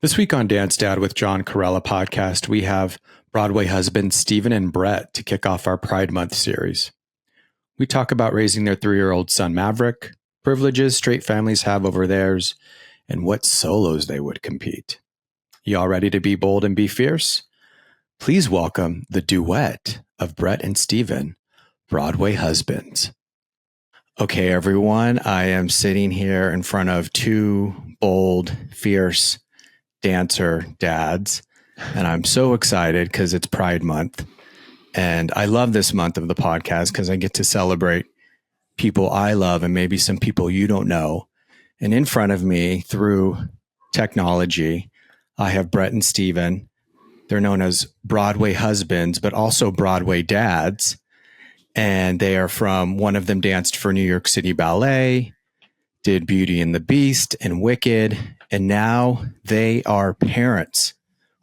This week on Dance Dad with John Corella podcast, we have Broadway husbands Stephen and Bret to kick off our Pride Month series. We talk about raising their 3-year-old son Maverick, privileges straight families have over theirs, and what solos they would compete. Y'all ready to be bold and be fierce? Please welcome the duet of Bret and Stephen, Broadway husbands. Okay, everyone, I am sitting here in front of two bold, fierce dancer dads, and I'm so excited because it's Pride Month, and I love this month of the podcast because I get to celebrate people I love and maybe some people you don't know. And in front of me, through technology, I have Bret and Stephen. They're known as Broadway husbands, but also Broadway dads, and they are from, one of them danced for New York City Ballet, did Beauty and the Beast and Wicked, and now they are parents,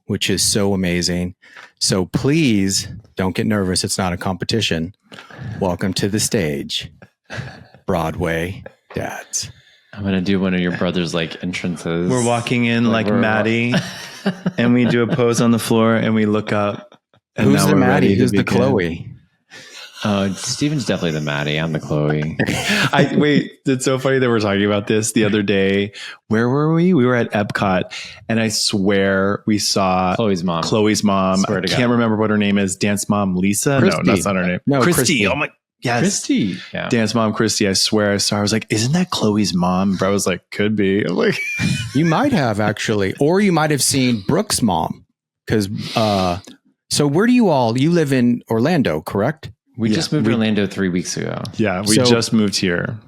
which is so amazing. So please don't get nervous. It's not a competition. Welcome to the stage, Broadway dads. I'm going to do one of your brother's like entrances. We're walking in like Maddie and we do a pose on the floor and we look up. And who's the Maddie? Who's the Chloe? Oh, Steven's definitely the Maddie. I'm the Chloe. Wait, it's so funny that we're talking about this the other day. Where were we? We were at Epcot, and I swear we saw Chloe's mom. I can't remember what her name is. Dance mom Lisa? Christy. No, that's not her name. No, Christy. Oh my, yes. Christy. Yeah. Dance mom Christy. I swear I saw her. I was like, isn't that Chloe's mom? Bro, I was like, could be. I'm like, You might have actually, or you might have seen Brooke's mom. Because, so where do you live in Orlando, correct? We just moved to Orlando 3 weeks ago. Yeah, we just moved here.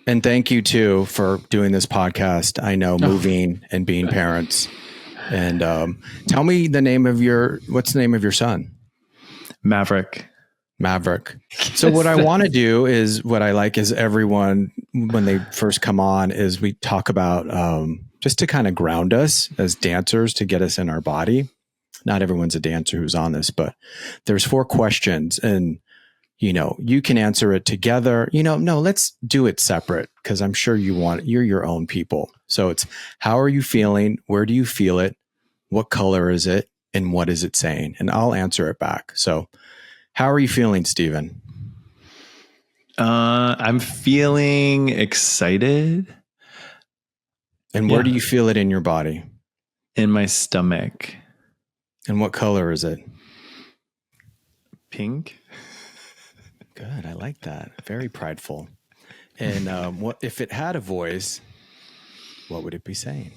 And thank you too for doing this podcast. I know moving and being parents. And tell me what's the name of your son? Maverick. So what I want to do is, what I like is everyone, when they first come on, is we talk about just to kind of ground us as dancers, to get us in our body. Not everyone's a dancer who's on this, but there's 4 questions, and you can answer it together. No, let's do it separate, because I'm sure you're your own people. So it's, how are you feeling? Where do you feel it? What color is it? And what is it saying? And I'll answer it back. So how are you feeling, Stephen? I'm feeling excited. And where do you feel it in your body? In my stomach. And what color is it? Pink. Good. I like that. Very prideful. And what if it had a voice, what would it be saying?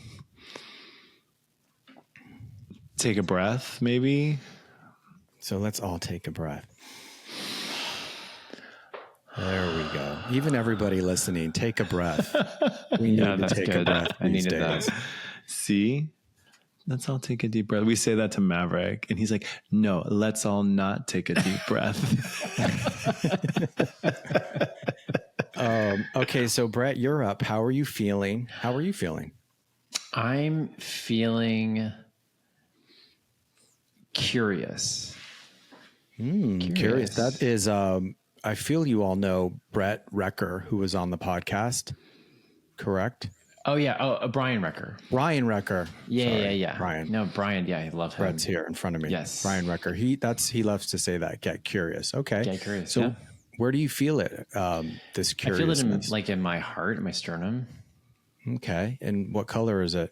Take a breath, maybe. So let's all take a breath. There we go. Even everybody listening, take a breath. We need to take a breath. I needed that. See? Let's all take a deep breath. We say that to Maverick, and he's like, no, let's all not take a deep breath. Okay, so Bret, you're up. How are you feeling? I'm feeling curious. Curious. That is, I feel you all know Bret Recker, who was on the podcast, correct? Oh, yeah. Brian Recker. Yeah. Brian. No, Brian. Yeah, I love him. Bret's here in front of me. Yes. Brian Recker. He loves to say that. Get curious. Okay. Get curious. So where do you feel it? This curiousness? I feel it in my heart, in my sternum. Okay. And what color is it?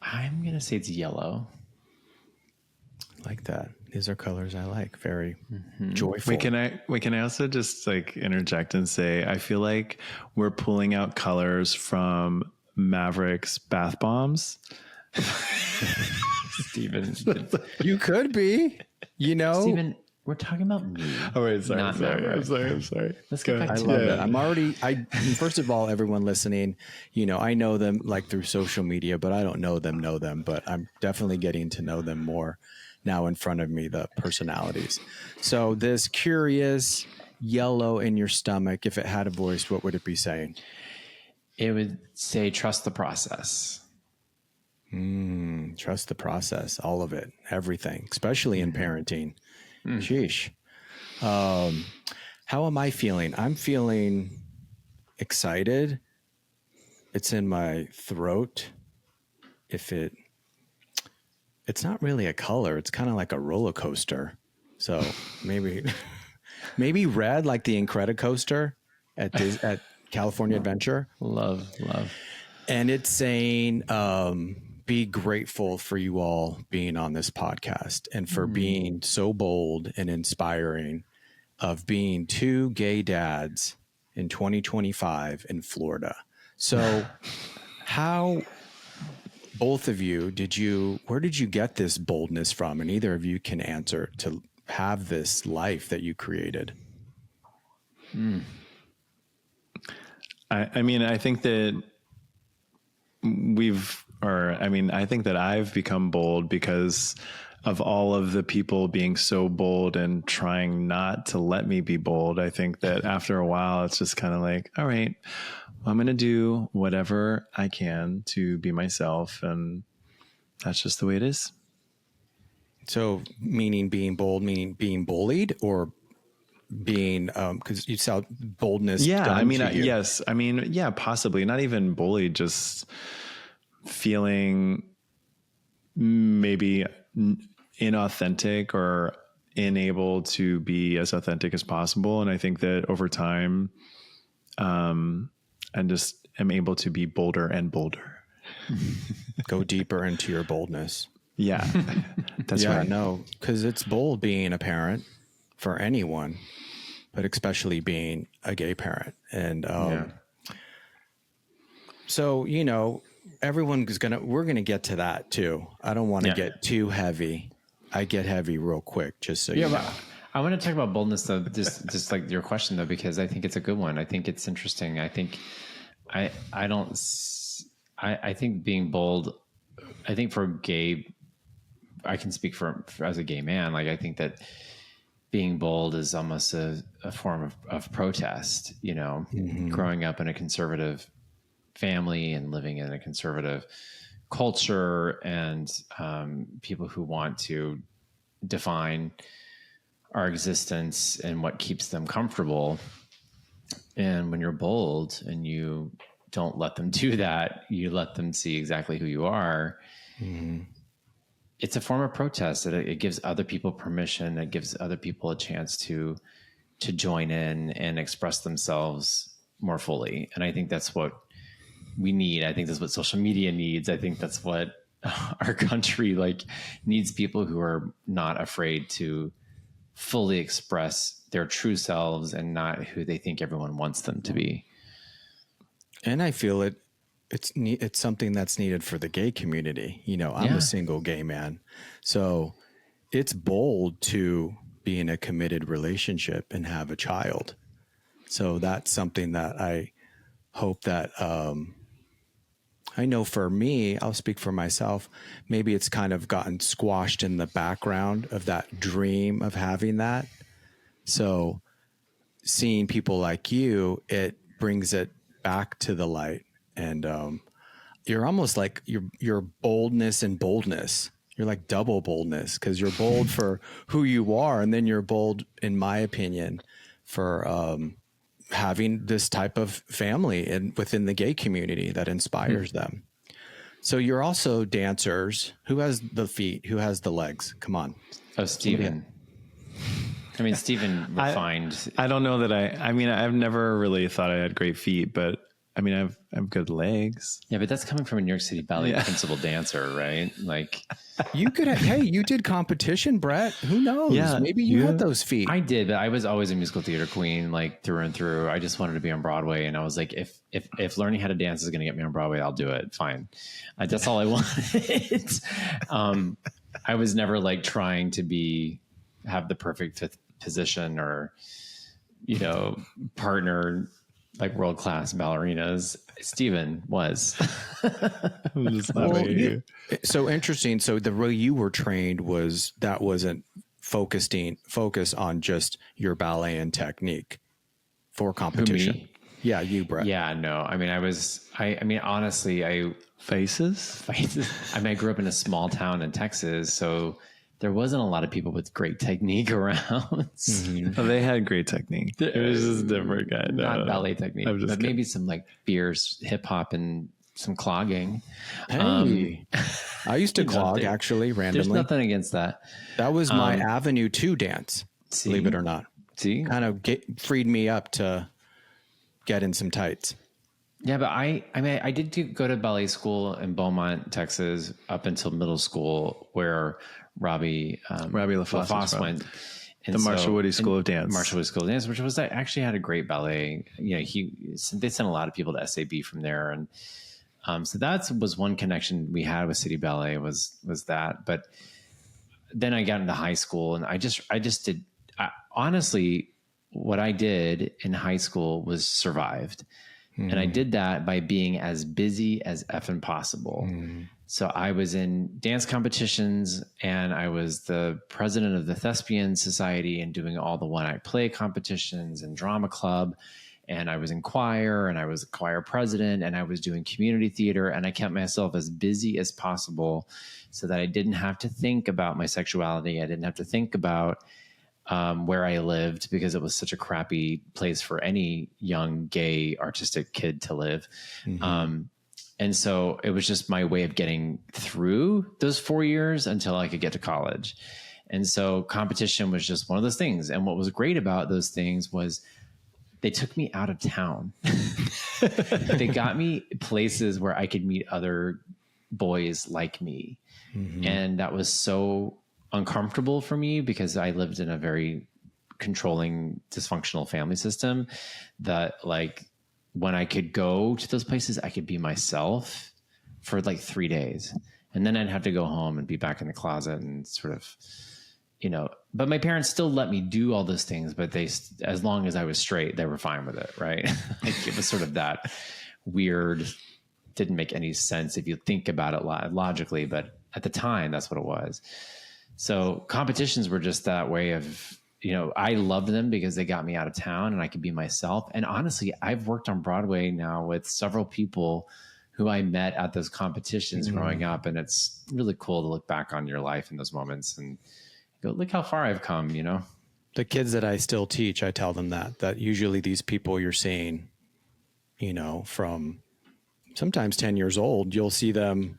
I'm going to say it's yellow. Like that. These are colors I like. Very joyful. Wait, can I also just like interject and say, I feel like we're pulling out colors from Maverick's bath bombs. Steven. You could be, Steven, we're talking about me. Oh, wait, sorry. I'm sorry. Let's get back I to love it. First of all, everyone listening, I know them like through social media, but I don't know them, but I'm definitely getting to know them more now in front of me, the personalities. So this curious yellow in your stomach, if it had a voice, what would it be saying? It would say, trust the process. Trust the process, all of it, everything, especially in parenting. Sheesh. How am I feeling? I'm feeling excited. It's in my throat. it's not really a color. It's kind of like a roller coaster. So maybe red, like the Incredicoaster at California Adventure. Love. And it's saying, be grateful for you all being on this podcast and for being so bold and inspiring of being two gay dads in 2025 in Florida. So how, both of you, where did you get this boldness from? And either of you can answer to have this life that you created. I mean, I think that I think that I've become bold because of all of the people being so bold and trying not to let me be bold. I think that after a while, it's just kind of like, all right, I'm going to do whatever I can to be myself. And that's just the way it is. So meaning being bold, meaning being bullied, or being, cause you saw boldness. Yeah. I mean, yes. I mean, yeah, possibly not even bullied, just feeling maybe inauthentic or unable to be as authentic as possible. And I think that over time, I just am able to be bolder and bolder. Go deeper into your boldness. Yeah, that's right. No, because it's bold being a parent for anyone, but especially being a gay parent. And so, you know, we're going to get to that too. I don't want to get too heavy. I get heavy real quick, just so you know. But I want to talk about boldness though, just like your question though, because I think it's a good one. I think it's interesting. I think I think being bold, I think for gay, I can speak for as a gay man. Like, I think that being bold is almost a form of protest, you know, growing up in a conservative family and living in a conservative culture, and people who want to define our existence and what keeps them comfortable. And when you're bold and you don't let them do that, you let them see exactly who you are. It's a form of protest. It gives other people permission. It gives other people a chance to join in and express themselves more fully. And I think that's what we need. I think that's what social media needs. I think that's what our country needs, people who are not afraid to fully express their true selves and not who they think everyone wants them to be. And I feel it's something that's needed for the gay community. You know, I'm a single gay man, so it's bold to be in a committed relationship and have a child. So that's something that I hope that, I know for me, I'll speak for myself, maybe it's kind of gotten squashed in the background of that dream of having that. So seeing people like you, it brings it back to the light. And you're almost like your boldness and boldness. You're like double boldness, because you're bold for who you are. And then you're bold, in my opinion, for having this type of family and within the gay community that inspires them. So you're also dancers. Who has the feet? Who has the legs? Come on. Oh, Stephen. I mean, Stephen refined. I don't know that I've never really thought I had great feet, but I mean, I have good legs. Yeah, but that's coming from a New York City ballet principal dancer, right? Like, you could have, hey, you did competition, Bret. Who knows? Yeah, maybe you had those feet. I did, but I was always a musical theater queen, like through and through. I just wanted to be on Broadway, and I was like, if learning how to dance is going to get me on Broadway, I'll do it. Fine, that's all I wanted. I was never like trying to have the perfect fifth position or, you know, partner like world-class ballerinas. Stephen was. So interesting. So the way you were trained wasn't focus on just your ballet and technique for competition. Who, me? Yeah, you, Bret. Yeah, no. I mean, honestly, Faces. I mean, I grew up in a small town in Texas, so there wasn't a lot of people with great technique around. Oh, they had great technique. It was just different kind. Not ballet technique, but maybe some like fierce hip hop and some clogging. Hey, I used to clog nothing. actually randomly. There's nothing against that. That was my avenue to dance, believe it or not. See, kind of freed me up to get in some tights. Yeah, but I mean, I did go to ballet school in Beaumont, Texas, up until middle school, where Robbie LaFosse went. And the Marshall Woody School of Dance. Marshall Woody School of Dance, which was actually had a great ballet. You know, they sent a lot of people to SAB from there, and so that was one connection we had with City Ballet was that. But then I got into high school, and I just did. Honestly, what I did in high school was survived. And I did that by being as busy as effing possible. So I was in dance competitions, and I was the president of the Thespian Society and doing all the one-act play competitions and drama club. And I was in choir, and I was a choir president, and I was doing community theater, and I kept myself as busy as possible so that I didn't have to think about my sexuality. I didn't have to think about where I lived, because it was such a crappy place for any young, gay, artistic kid to live. And so it was just my way of getting through those 4 years until I could get to college. And so competition was just one of those things. And what was great about those things was they took me out of town. They got me places where I could meet other boys like me. And that was so uncomfortable for me, because I lived in a very controlling, dysfunctional family system, that like when I could go to those places, I could be myself for like 3 days. And then I'd have to go home and be back in the closet and sort of, you know, but my parents still let me do all those things, but as long as I was straight, they were fine with it. Right. Like it was sort of that weird, didn't make any sense if you think about it logically, but at the time, that's what it was. So competitions were just that way of, you know, I loved them because they got me out of town and I could be myself. And honestly, I've worked on Broadway now with several people who I met at those competitions growing up. And it's really cool to look back on your life in those moments and go, look how far I've come, you know? The kids that I still teach, I tell them that usually these people you're seeing, you know, from sometimes 10 years old, you'll see them.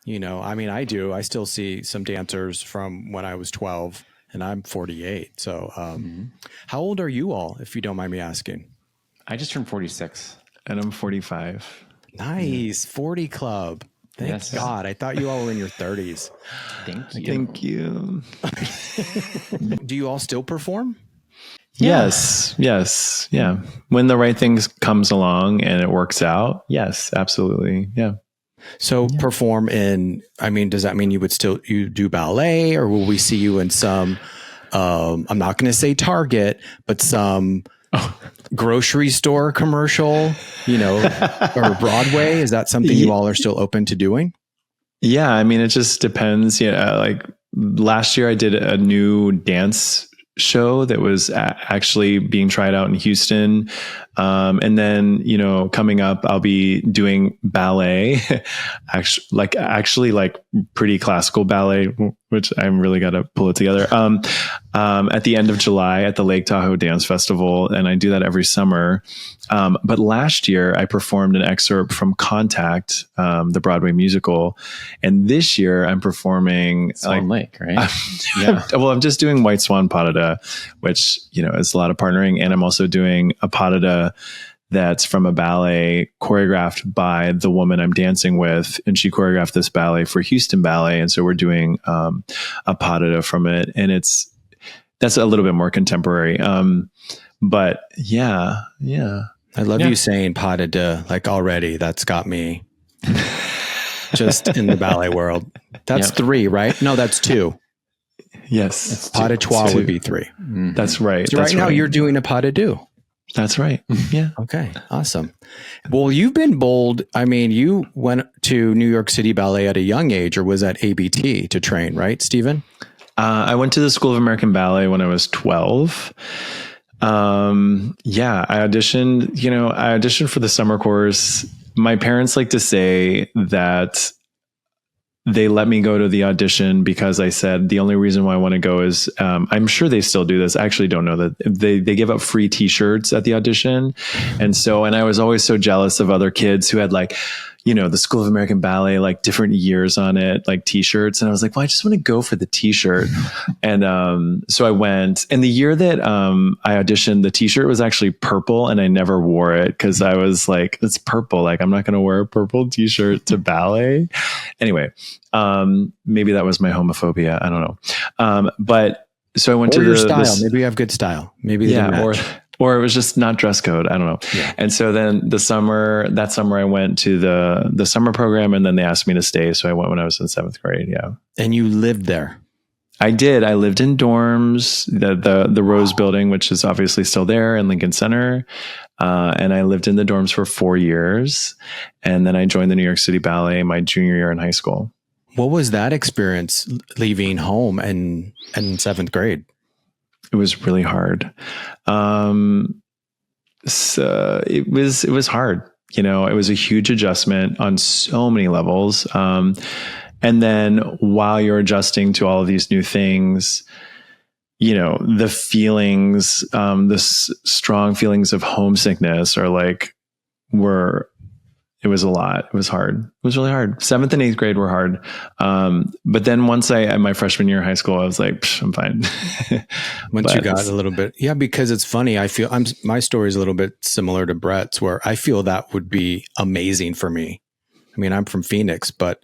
You know, I mean, I still see some dancers from when I was 12 and I'm 48. So how old are you all, if you don't mind me asking? I just turned 46. And I'm 45. Nice. 40 club. Thank God. I thought you all were in your 30s. Thank you. Do you all still perform? Yes. Yeah. When the right things comes along and it works out. Yes, absolutely. Yeah. So perform in, I mean, does that mean you do ballet, or will we see you in some, I'm not going to say Target, but some grocery store commercial, you know, or Broadway? Is that something you all are still open to doing? Yeah. I mean, it just depends. Yeah. Like last year I did a new dance show that was actually being tried out in Houston. And then, you know, coming up, I'll be doing ballet, actually like pretty classical ballet, which I'm really got to pull it together. At the end of July at the Lake Tahoe Dance Festival. And I do that every summer. But last year I performed an excerpt from Contact, the Broadway musical. And this year I'm performing Swan Lake, right? Well, I'm just doing White Swan Pas de Deux, which, you know, is a lot of partnering. And I'm also doing a pas de deux that's from a ballet choreographed by the woman I'm dancing with. And she choreographed this ballet for Houston Ballet. And so we're doing a pas de deux from it. And that's a little bit more contemporary. But yeah. I love you saying pas de deux, like already. That's got me just in the ballet world. That's 3, right? No, that's 2. Yes. Pas de trois would be 3. Mm-hmm. That's right. So right now you're doing a pas de deux. That's right. Yeah. Okay. Awesome. Well, you've been bold. I mean, you went to New York City Ballet at a young age, or was at ABT to train, right, Stephen? I went to the School of American Ballet when I was 12. I auditioned for the summer course. My parents like to say that they let me go to the audition because I said the only reason why I want to go is I'm sure they still do this. I actually don't know that they give up free t-shirts at the audition. And I was always so jealous of other kids who had like, you know, the School of American Ballet, like different years on it, like t-shirts. And I was like, well, I just want to go for the t-shirt. And so I went, and the year that I auditioned, the t-shirt was actually purple and I never wore it because I was like, it's purple. Like, I'm not going to wear a purple t-shirt to ballet. Anyway, maybe that was my homophobia. I don't know. But so I went to your style. Maybe you have good style. Maybe or it was just not dress code. I don't know. Yeah. And so then that summer I went to the summer program, and then they asked me to stay. So I went when I was in 7th grade. Yeah. And you lived there? I did. I lived in dorms, the Rose building, which is obviously still there in Lincoln Center. And I lived in the dorms for 4 years. And then I joined the New York City Ballet my junior year in high school. What was that experience leaving home in 7th grade? It was really hard. So it was hard. You know, it was a huge adjustment on so many levels. And then while you're adjusting to all of these new things, you know, the feelings, strong feelings of homesickness are like, it was a lot. It was hard. It was really hard. 7th and 8th grade were hard. But then once at my freshman year of high school, I was like, I'm fine. Once you got a little bit. Yeah. Because it's funny. I feel my story is a little bit similar to Bret's, where I feel that would be amazing for me. I mean, I'm from Phoenix, but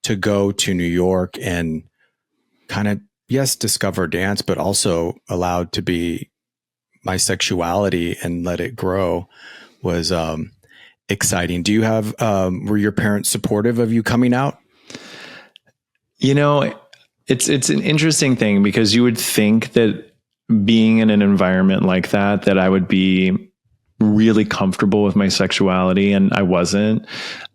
to go to New York and kind of, yes, discover dance, but also allowed to be my sexuality and let it grow was, exciting. Do you have, were your parents supportive of you coming out? You know, it's an interesting thing because you would think that being in an environment like that I would be really comfortable with my sexuality, and I wasn't.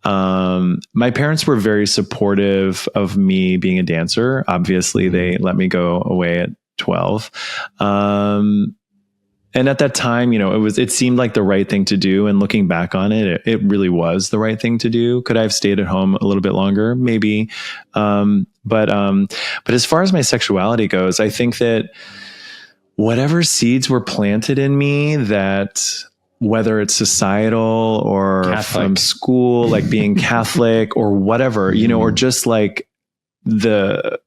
My parents were very supportive of me being a dancer. Obviously, they let me go away at 12. And at that time, you know, it seemed like the right thing to do. And looking back on it, it really was the right thing to do. Could I have stayed at home a little bit longer? Maybe. But as far as my sexuality goes, I think that whatever seeds were planted in me, that whether it's societal or Catholic, from school, like being Catholic or whatever, you know, or just like the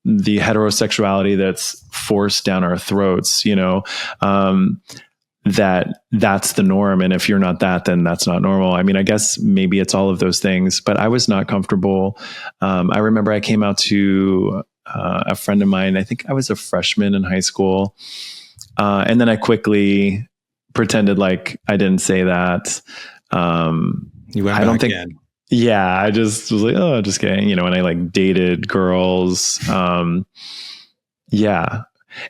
heterosexuality that's forced down our throats, you know, that's the norm. And if you're not that, then that's not normal. I mean, I guess maybe it's all of those things, but I was not comfortable. I remember I came out to a friend of mine. I think I was a freshman in high school. And then I quickly pretended like I didn't say that. You went back in. Yeah, I just was like, oh, just kidding. You know, and I like dated girls. Yeah.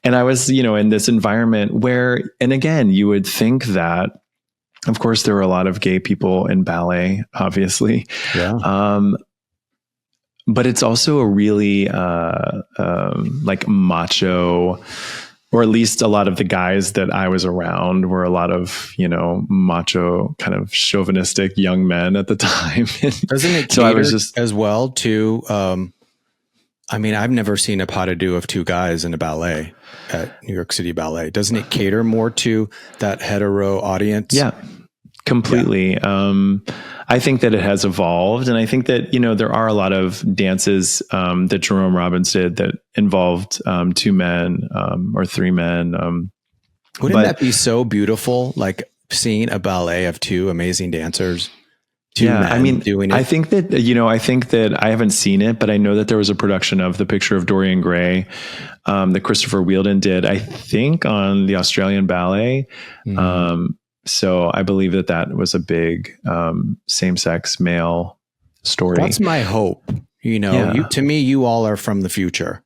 And I was, you know, in this environment where, and again, you would think that, of course, there were a lot of gay people in ballet, obviously. Yeah. But it's also a really like macho, or at least a lot of the guys that I was around were a lot of, you know, macho kind of chauvinistic young men at the time. Doesn't it cater as well to, I mean, I've never seen a pas de deux of two guys in a ballet at New York City Ballet. Doesn't it cater more to that hetero audience? Yeah, completely. Yeah. I think that it has evolved. And I think that, you know, there are a lot of dances that Jerome Robbins did that involved 2 men or 3 men. Wouldn't that be so beautiful? Like seeing a ballet of 2 amazing dancers. 2 men I mean, doing it. I think that, you know, I haven't seen it, but I know that there was a production of The Picture of Dorian Gray that Christopher Wheeldon did, I think, on the Australian Ballet. Mm-hmm. So I believe that was a big same-sex male story. That's my hope. You know, to me, you all are from the future.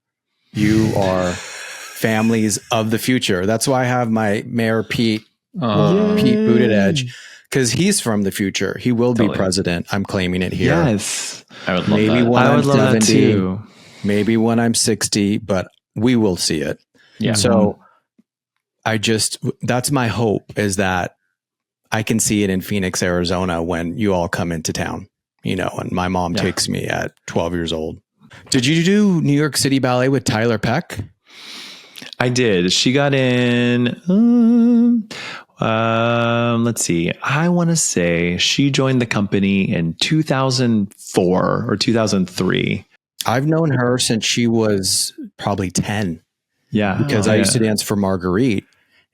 You are families of the future. That's why I have my Mayor Pete Buttigieg, because he's from the future. He will be president. I'm claiming it here. Yes. I would love maybe that. when I'm 70, too. Maybe when I'm 60, but we will see it. Yeah. So that's my hope, is that I can see it in Phoenix, Arizona when you all come into town. and my mom takes me at 12 years old. Did you do New York City Ballet with Tyler Peck? I did. She got in, let's see. I want to say she joined the company in 2004 or 2003. I've known her since she was probably 10. Yeah. Because I used to dance for Marguerite,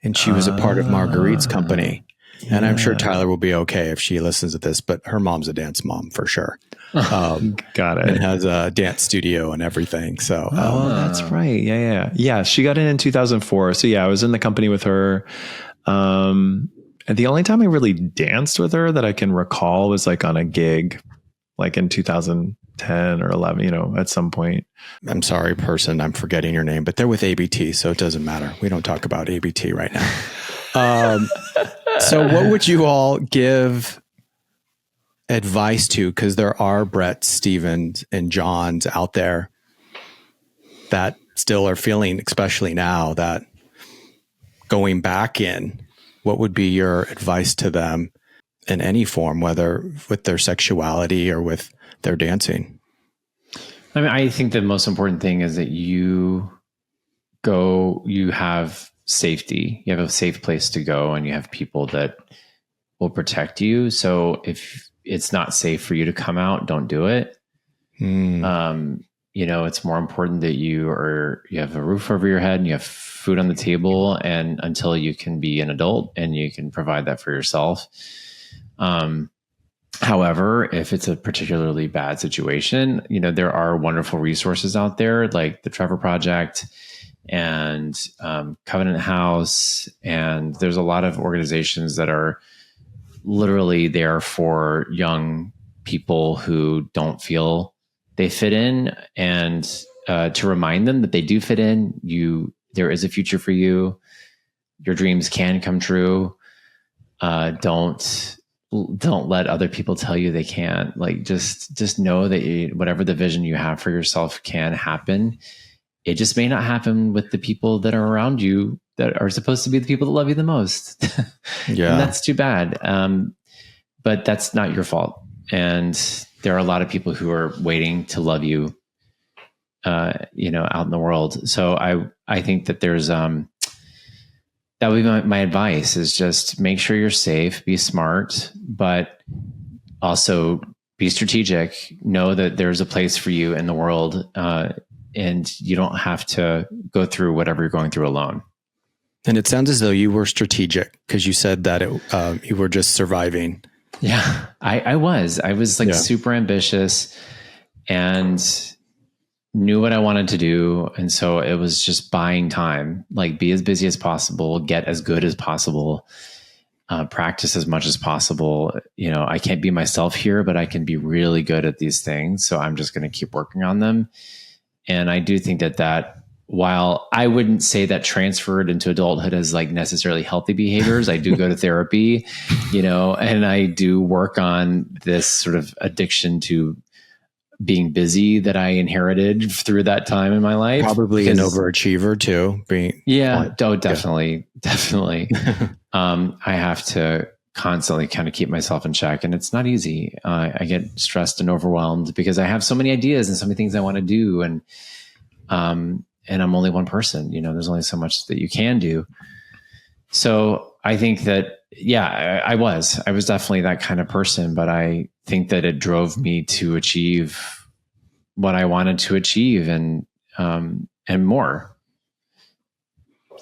and she was a part of Marguerite's company. Yeah. And I'm sure Tyler will be okay if she listens to this, but her mom's a dance mom for sure. Got it. And has a dance studio and everything. So, that's right. Yeah. She got in 2004. So I was in the company with her. And the only time I really danced with her that I can recall was like on a gig, like in 2010 or 11, at some point. I'm sorry, person, I'm forgetting your name, but they're with ABT, so it doesn't matter. We don't talk about ABT right now. So what would you all give advice to? Because there are Bret, Stevens, and Johns out there that still are feeling, especially now, that going back in, what would be your advice to them in any form, whether with their sexuality or with their dancing? I mean, I think the most important thing is that you have safety, you have a safe place to go, and you have people that will protect you. So if it's not safe for you to come out, don't do it. It's more important that you have a roof over your head and you have food on the table, and until you can be an adult and you can provide that for yourself. However, if it's a particularly bad situation, there are wonderful resources out there like the Trevor Project and Covenant House. And there's a lot of organizations that are literally there for young people who don't feel they fit in, and to remind them that they do fit in. There is a future for you. Your dreams can come true. Don't let other people tell you they can't. Like, just know that whatever the vision you have for yourself can happen. It just may not happen with the people that are around you that are supposed to be the people that love you the most. Yeah. And that's too bad. But that's not your fault. And there are a lot of people who are waiting to love you, out in the world. So I think that there's, that would be my advice, is just make sure you're safe, be smart, but also be strategic. Know that there's a place for you in the world, and you don't have to go through whatever you're going through alone. And it sounds as though you were strategic, because you said that you were just surviving. Yeah, I was super ambitious and knew what I wanted to do. And so it was just buying time, like be as busy as possible, get as good as possible, practice as much as possible. I can't be myself here, but I can be really good at these things. So I'm just going to keep working on them. And I do think that while I wouldn't say that transferred into adulthood as like necessarily healthy behaviors, I do go to therapy, and I do work on this sort of addiction to being busy that I inherited through that time in my life. Probably an overachiever too. Definitely. I have to constantly kind of keep myself in check, and it's not easy. I get stressed and overwhelmed because I have so many ideas and so many things I want to do. And I'm only one person, there's only so much that you can do. So I think that, I was definitely that kind of person, but I think that it drove me to achieve what I wanted to achieve and more.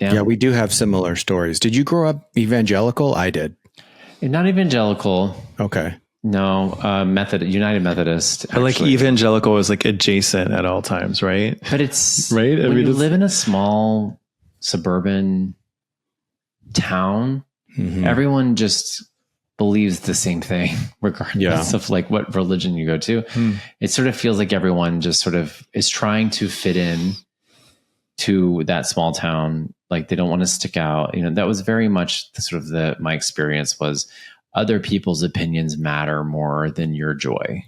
Yeah, we do have similar stories. Did you grow up evangelical? I did. Not evangelical. Okay. No, United Methodist. But like evangelical is like adjacent at all times, right? But it's right. When you live in a small suburban town, everyone just believes the same thing, regardless of like what religion you go to. It sort of feels like everyone just sort of is trying to fit in to that small town. Like they don't want to stick out. That was very much my experience was other people's opinions matter more than your joy.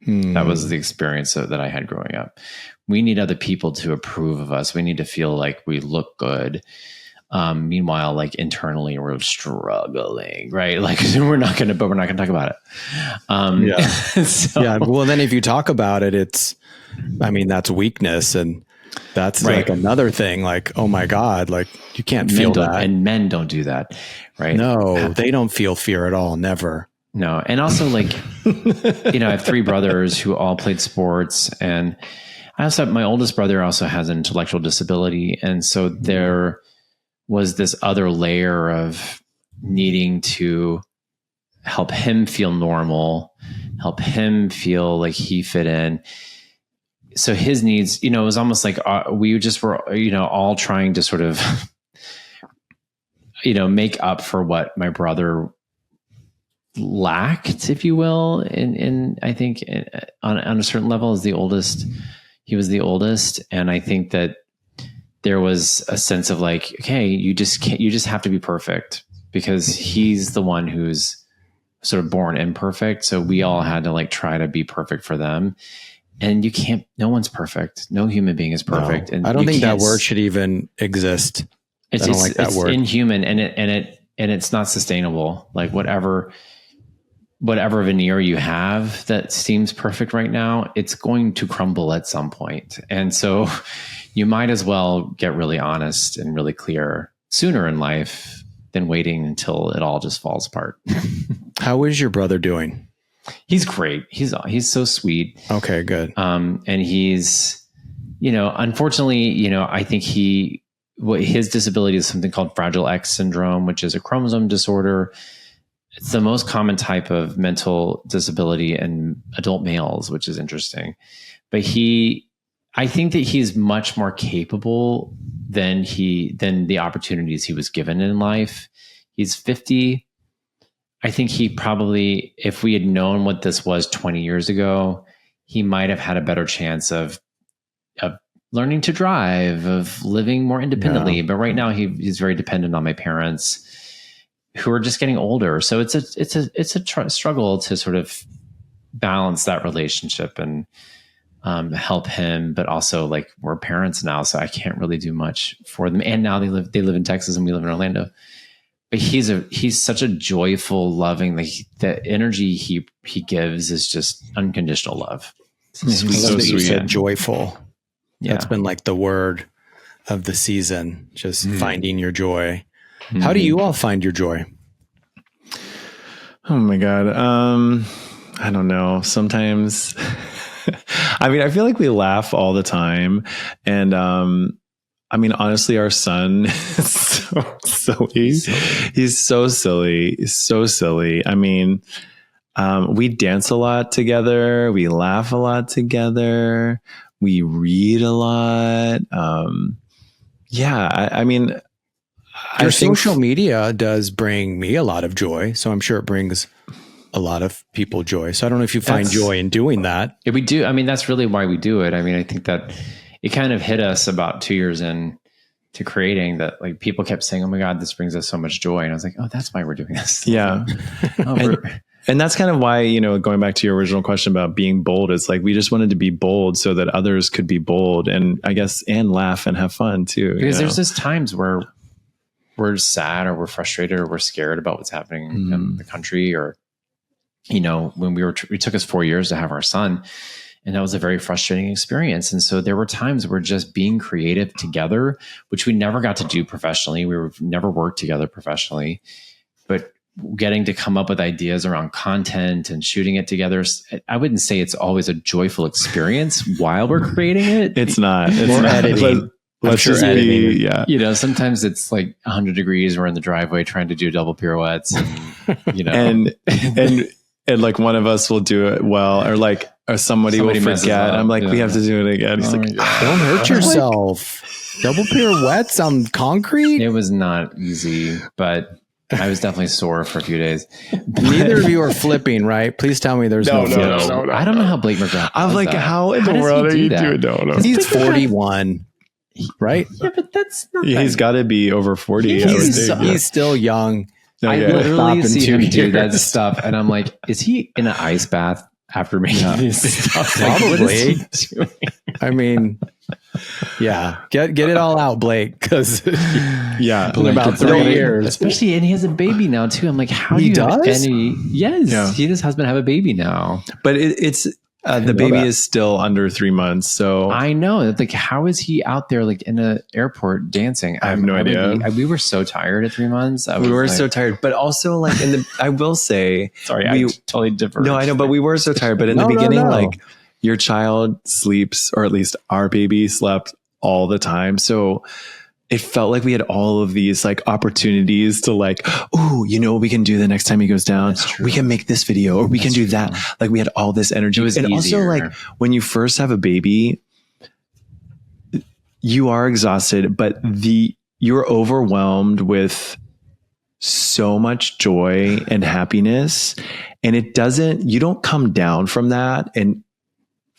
That was the experience that I had growing up. We need other people to approve of us. We need to feel like we look good. Meanwhile, like internally we're struggling, right? Like we're not going to talk about it. Yeah. Well, then if you talk about it, that's weakness. And that's like another thing, like, oh my God, like you can't feel that. And men don't do that. Right. No, they don't feel fear at all. Never. No. And also like, I have 3 brothers who all played sports, and my oldest brother also has an intellectual disability. And so there was this other layer of needing to help him feel normal, help him feel like he fit in. So his needs, it was almost like we just were, all trying to sort of, make up for what my brother lacked, if you will. And I think on a certain level, as the oldest, he was the oldest. And I think that there was a sense of like, okay, you just have to be perfect, because he's the one who's sort of born imperfect. So we all had to like try to be perfect for them. And you can't, no one's perfect. No human being is perfect. No, and I don't think that word should even exist. I don't like that word. It's inhuman, and it's not sustainable. Like whatever veneer you have that seems perfect right now, it's going to crumble at some point. And so you might as well get really honest and really clear sooner in life than waiting until it all just falls apart. How is your brother doing? He's great. He's so sweet. Okay, good. And he's, unfortunately, I think his disability is something called Fragile X syndrome, which is a chromosome disorder. It's the most common type of mental disability in adult males, which is interesting. But I think that he's much more capable than the opportunities he was given in life. He's 50. I think he probably, if we had known what this was 20 years ago, he might have had a better chance of learning to drive, of living more independently. Yeah. But right now he's very dependent on my parents, who are just getting older. So it's a struggle to sort of balance that relationship and help him. But also, like, we're parents now, so I can't really do much for them. And now they live in Texas and we live in Orlando. But he's such a joyful, loving, like the energy he gives is just unconditional love. Sweet. So sweet. You said joyful. Yeah. That's been like the word of the season, just finding your joy. Mm-hmm. How do you all find your joy? Oh my God. I don't know. Sometimes, I feel like we laugh all the time. And, honestly, our son is so silly. He's so silly. He's so silly. We dance a lot together. We laugh a lot together. We read a lot. Your social media does bring me a lot of joy. So I'm sure it brings a lot of people joy. So I don't know if you find joy in doing that. Yeah, we do. That's really why we do it. I think that it kind of hit us about 2 years in to creating that. Like, people kept saying, oh my God, this brings us so much joy. And I was like, oh, that's why we're doing this. Yeah. And that's kind of why, going back to your original question about being bold, it's like, we just wanted to be bold so that others could be bold, and I guess, and laugh and have fun too. Because there's just times where we're sad or we're frustrated or we're scared about what's happening in the country, or, when we took us 4 years to have our son, and that was a very frustrating experience. And so there were times where just being creative together, which we never got to do professionally. We never worked together professionally, but getting to come up with ideas around content and shooting it together. I wouldn't say it's always a joyful experience while we're creating it. It's not. It's more editing. Let's just be, yeah. Sometimes it's like 100 degrees. We're in the driveway trying to do double pirouettes, and, and like one of us will do it well, or somebody will forget. I'm like, we have to do it again. He's like, don't hurt yourself. Double pirouettes on concrete? It was not easy, but I was definitely sore for a few days. Neither of you are flipping, right? Please tell me there's no flips. No. I don't know how Blake McGrath. I'm like, how in the world are you doing? No. He's 41, right? Yeah, but that's not. Yeah, he's got to be over 40. He's still young. I literally see him do that stuff, and I'm like, is he in an ice bath after making this stuff? Probably. Yeah. Get it all out, Blake, because Yeah. in about 3 years. Especially, and he has a baby now too. I'm like, how He do you have does? any? Yes, Yeah. he and his husband have a baby now. But it's the know baby that. is still under 3 months. So I know. Like, how is he out there like in an airport dancing? I have no idea. We were so tired at 3 months. we were so tired, but also like I will say, sorry. we- I totally different. no, I know, but we were so tired. But in No, the no, beginning, no. like your child sleeps, or at least our baby slept all the time. So it felt like we had all of these like opportunities to like, oh, you know what we can do the next time he goes down? We can make this video, or we can do that. Like we had all this energy. It was and easier. also like when you first have a baby, you are exhausted, but you're overwhelmed with so much joy and happiness. And you don't come down from that. And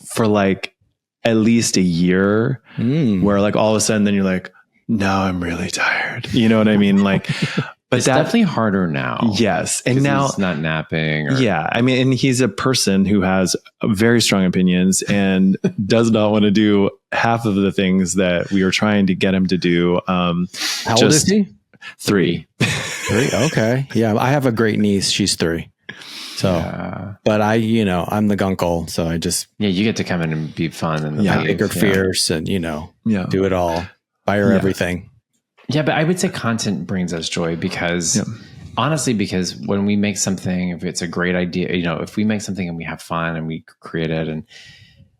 for like at least a year where like all of a sudden then you're like, now I'm really tired. You know what I mean? Like, but it's definitely harder now. Yes. And now he's not napping. yeah. I mean, and he's a person who has very strong opinions and does not want to do half of the things that we are trying to get him to do. How old is he? 3. 3. Okay. Yeah. I have a great niece. She's 3. So, but I'm the gunkle. So I just, you get to come in and be fun and make her fierce and, do it all. Buy her everything. Yeah, but I would say content brings us joy because honestly, because when we make something, if it's a great idea, if we make something and we have fun and we create it, and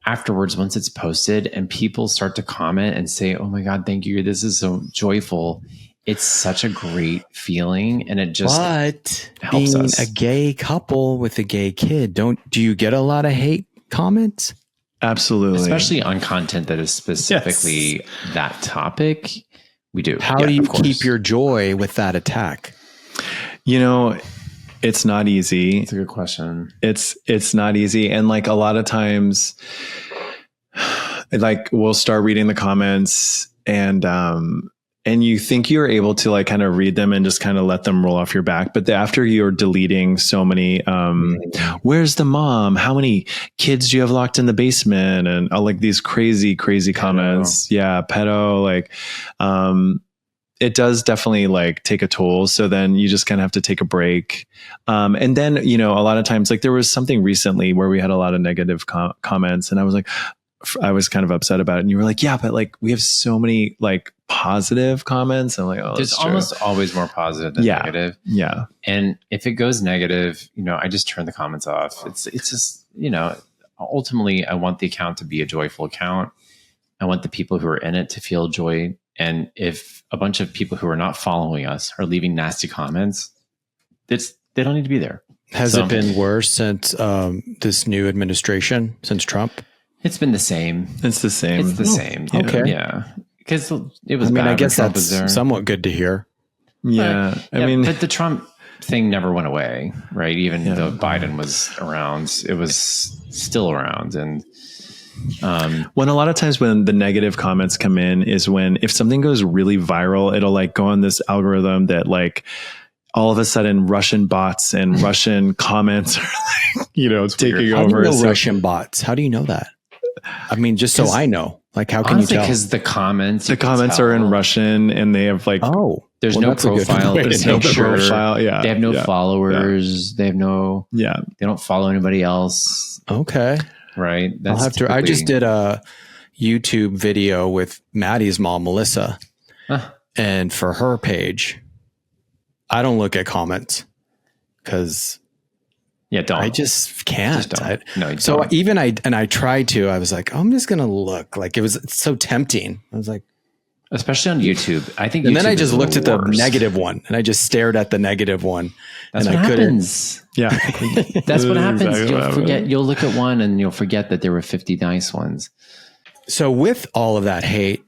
afterwards, once it's posted and people start to comment and say, oh my God, thank you. This is so joyful. It's such a great feeling. And it just helps being us. A gay couple with a gay kid, do you get a lot of hate comments? Absolutely. Especially on content that is specifically that topic. We do. How do you keep your joy with that attack? It's not easy. That's a good question. It's not easy. And like a lot of times, like we'll start reading the comments and you think you're able to like kind of read them and just kind of let them roll off your back. But after you're deleting so many, where's the mom? How many kids do you have locked in the basement? And like these crazy comments. Yeah. Pedo, like, it does definitely like take a toll. So then you just kind of have to take a break. And then, a lot of times, like there was something recently where we had a lot of negative comments and I was kind of upset about it. And you were like, yeah, but like we have so many like positive comments. And I'm like, oh, there's almost always more positive than negative. Yeah. And if it goes negative, I just turn the comments off. It's just, ultimately I want the account to be a joyful account. I want the people who are in it to feel joy. And if a bunch of people who are not following us are leaving nasty comments, they don't need to be there. Has it been worse since this new administration, since Trump? It's been the same. It's the same. It's the same. Okay. Yeah. Because it was I bad guess when Trump that's was there. somewhat good to hear. Yeah. But the Trump thing never went away, right? Even though Biden was around, it was still around. And when a lot of times when the negative comments come in is when if something goes really viral, it'll like go on this algorithm that like all of a sudden Russian bots and Russian comments are like, it's taking over. How do you know Russian bots? How do you know that? I mean, just so I know, like, how can honestly, you tell? Because the comments are in Russian and they have like, there's no profile. There's no profile. Yeah. They have no followers. Yeah. They have no, they don't follow anybody else. Okay. Right. I'll have to, I just did a YouTube video with Maddie's mom, Melissa. And for her page, I don't look at comments because I just can't. Even I tried to, I was like, I'm just going to look. Like it was so tempting. I was like, especially on YouTube. I think, and then I just looked at the negative one and I just stared at the negative one. That's and what I happens. Yeah. That's what happens. Exactly you'll look at one and you'll forget that there were 50 nice ones. So with all of that hate,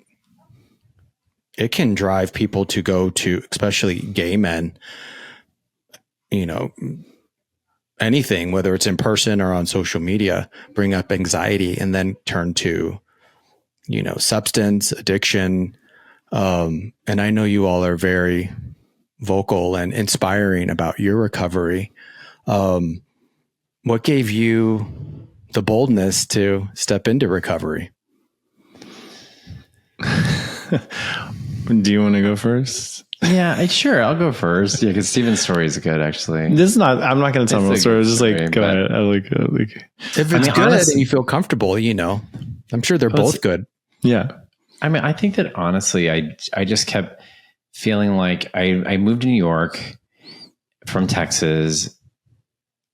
it can drive people to go to, especially gay men, anything, whether it's in person or on social media, bring up anxiety and then turn to, substance addiction. And I know you all are very vocal and inspiring about your recovery. What gave you the boldness to step into recovery? Do you want to go first? Yeah, sure. I'll go first. Yeah, because Stephen's story is good, actually. This is not. I'm not going to tell my story. It's just like, go ahead. If it's good and you feel comfortable, I'm sure they're both good. Yeah. I mean, I think that honestly, I just kept feeling like I moved to New York from Texas.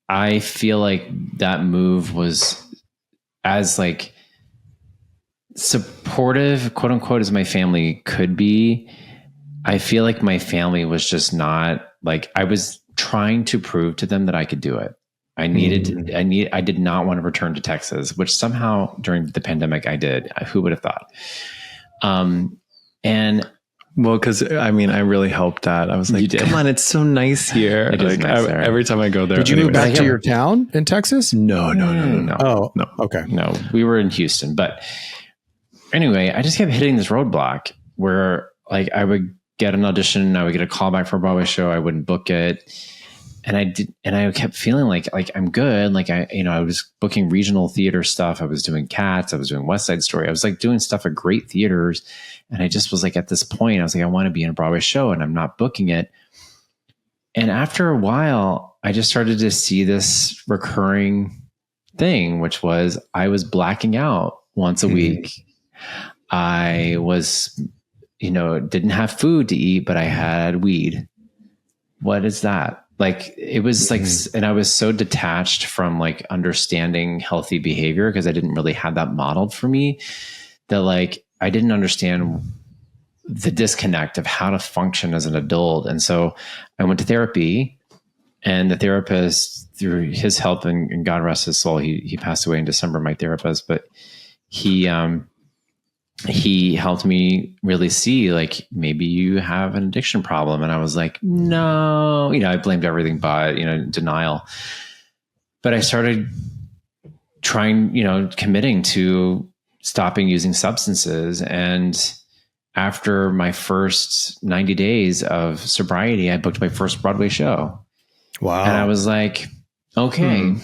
I feel like that move was as like supportive, quote unquote, as my family could be. I feel like my family was just not like, I was trying to prove to them that I could do it. I did not want to return to Texas, which somehow during the pandemic I did. Who would have thought? Because I really helped that. I was like, come on, it's so nice here. It is nice there. Every time I go there. Did you move back to your town in Texas? No. Oh, no. Okay. No, we were in Houston. But anyway, I just kept hitting this roadblock where like I would get an audition, I would get a call back for a Broadway show, I wouldn't book it. And I kept feeling like I'm good. Like I was booking regional theater stuff. I was doing Cats. I was doing West Side Story. I was like doing stuff at great theaters. And I just was like, at this point, I was like, I want to be in a Broadway show and I'm not booking it. And after a while, I just started to see this recurring thing, which was I was blacking out once a week. I was, didn't have food to eat, but I had weed. What is that? Like, it was like, and I was so detached from like understanding healthy behavior because I didn't really have that modeled for me that like, I didn't understand the disconnect of how to function as an adult. And so I went to therapy, and the therapist, through his help, and God rest his soul, he passed away in December, my therapist, but he helped me really see like, maybe you have an addiction problem. And I was like, no, I blamed everything but, denial. But I started trying, committing to stopping using substances. And after my first 90 days of sobriety, I booked my first Broadway show. Wow. And I was like, okay,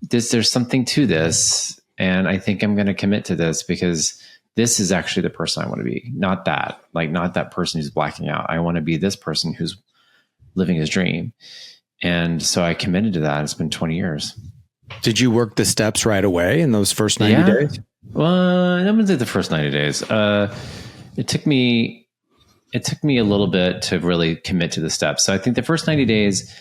there's something to this. And I think I'm going to commit to this because this is actually the person I want to be. Not that person who's blacking out. I want to be this person who's living his dream. And so I committed to that. It's been 20 years. Did you work the steps right away in those first 90 days? Well, I wouldn't say the first 90 days. It took me a little bit to really commit to the steps. So I think the first 90 days,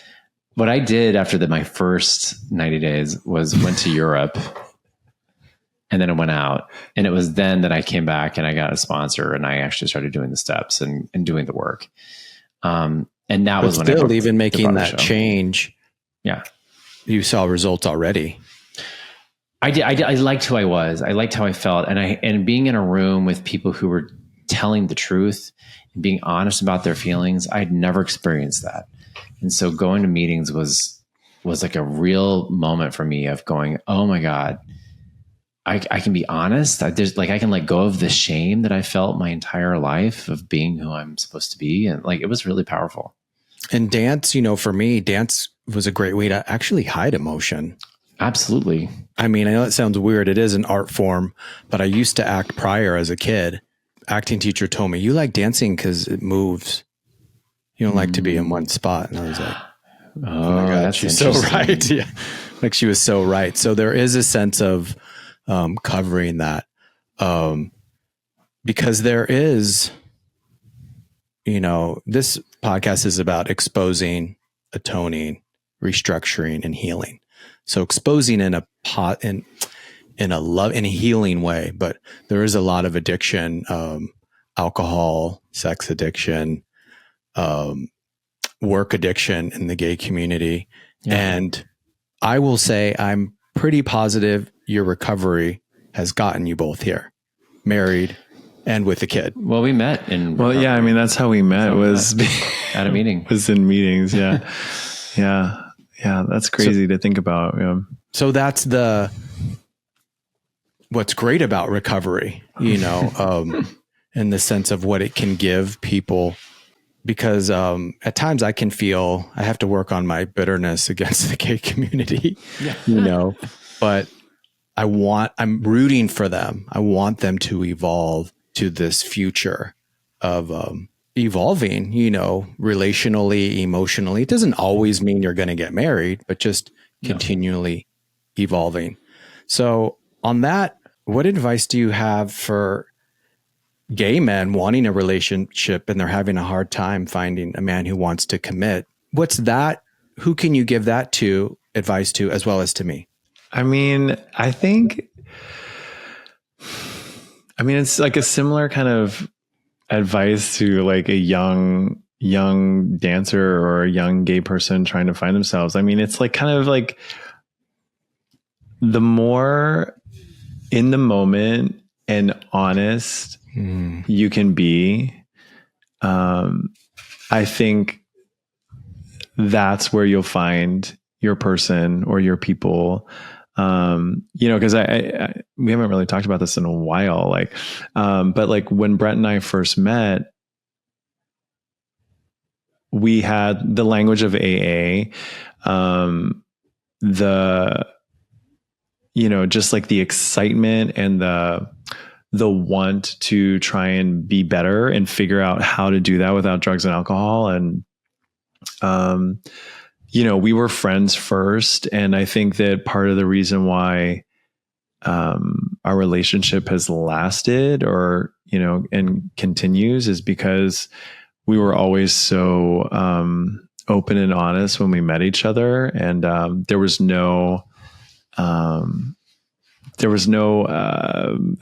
what I did after my first 90 days was went to Europe. And then it went out, and it was then that I came back and I got a sponsor, and I actually started doing the steps and doing the work. And that was when I even making that change. Yeah. You saw results already. I did. I liked who I was. I liked how I felt. And being in a room with people who were telling the truth and being honest about their feelings, I'd never experienced that. And so going to meetings was like a real moment for me of going, oh my God, I can be honest. I can let go of the shame that I felt my entire life of being who I'm supposed to be. And like, it was really powerful. And dance, for me, dance was a great way to actually hide emotion. Absolutely. I mean, I know it sounds weird. It is an art form, but I used to act prior as a kid. Acting teacher told me, you like dancing because it moves. You don't like to be in one spot. And I was like, oh my God, that's she's so right. Yeah. Like she was so right. So there is a sense of covering that because there is, this podcast is about exposing, atoning, restructuring, and healing. So exposing in a healing way, but there is a lot of addiction, alcohol, sex addiction, work addiction in the gay community. Yeah. And I will say I'm pretty positive your recovery has gotten you both here, married and with a kid. Well, we met in recovery. Yeah, I mean, that's how we met was at a meeting. Was in meetings. Yeah. Yeah. That's crazy to think about. Yeah. So that's what's great about recovery, in the sense of what it can give people, because at times I can feel I have to work on my bitterness against the gay community, but I'm rooting for them. I want them to evolve to this future evolving, relationally, emotionally. It doesn't always mean you're going to get married, but just continually evolving. So on that, what advice do you have for gay men wanting a relationship and they're having a hard time finding a man who wants to commit? What's that? Who can you give that to advice to, as well as to me? I mean, it's like a similar kind of advice to like a young dancer or a young gay person trying to find themselves. I mean, it's like kind of like the more in the moment and honest you can be, I think that's where you'll find your person or your people. Because we haven't really talked about this in a while, but like when Bret and I first met, we had the language of AA, just like the excitement and the want to try and be better and figure out how to do that without drugs and alcohol. And, we were friends first. And I think that part of the reason why, our relationship has lasted or, and continues is because we were always so, open and honest when we met each other. And, there was no,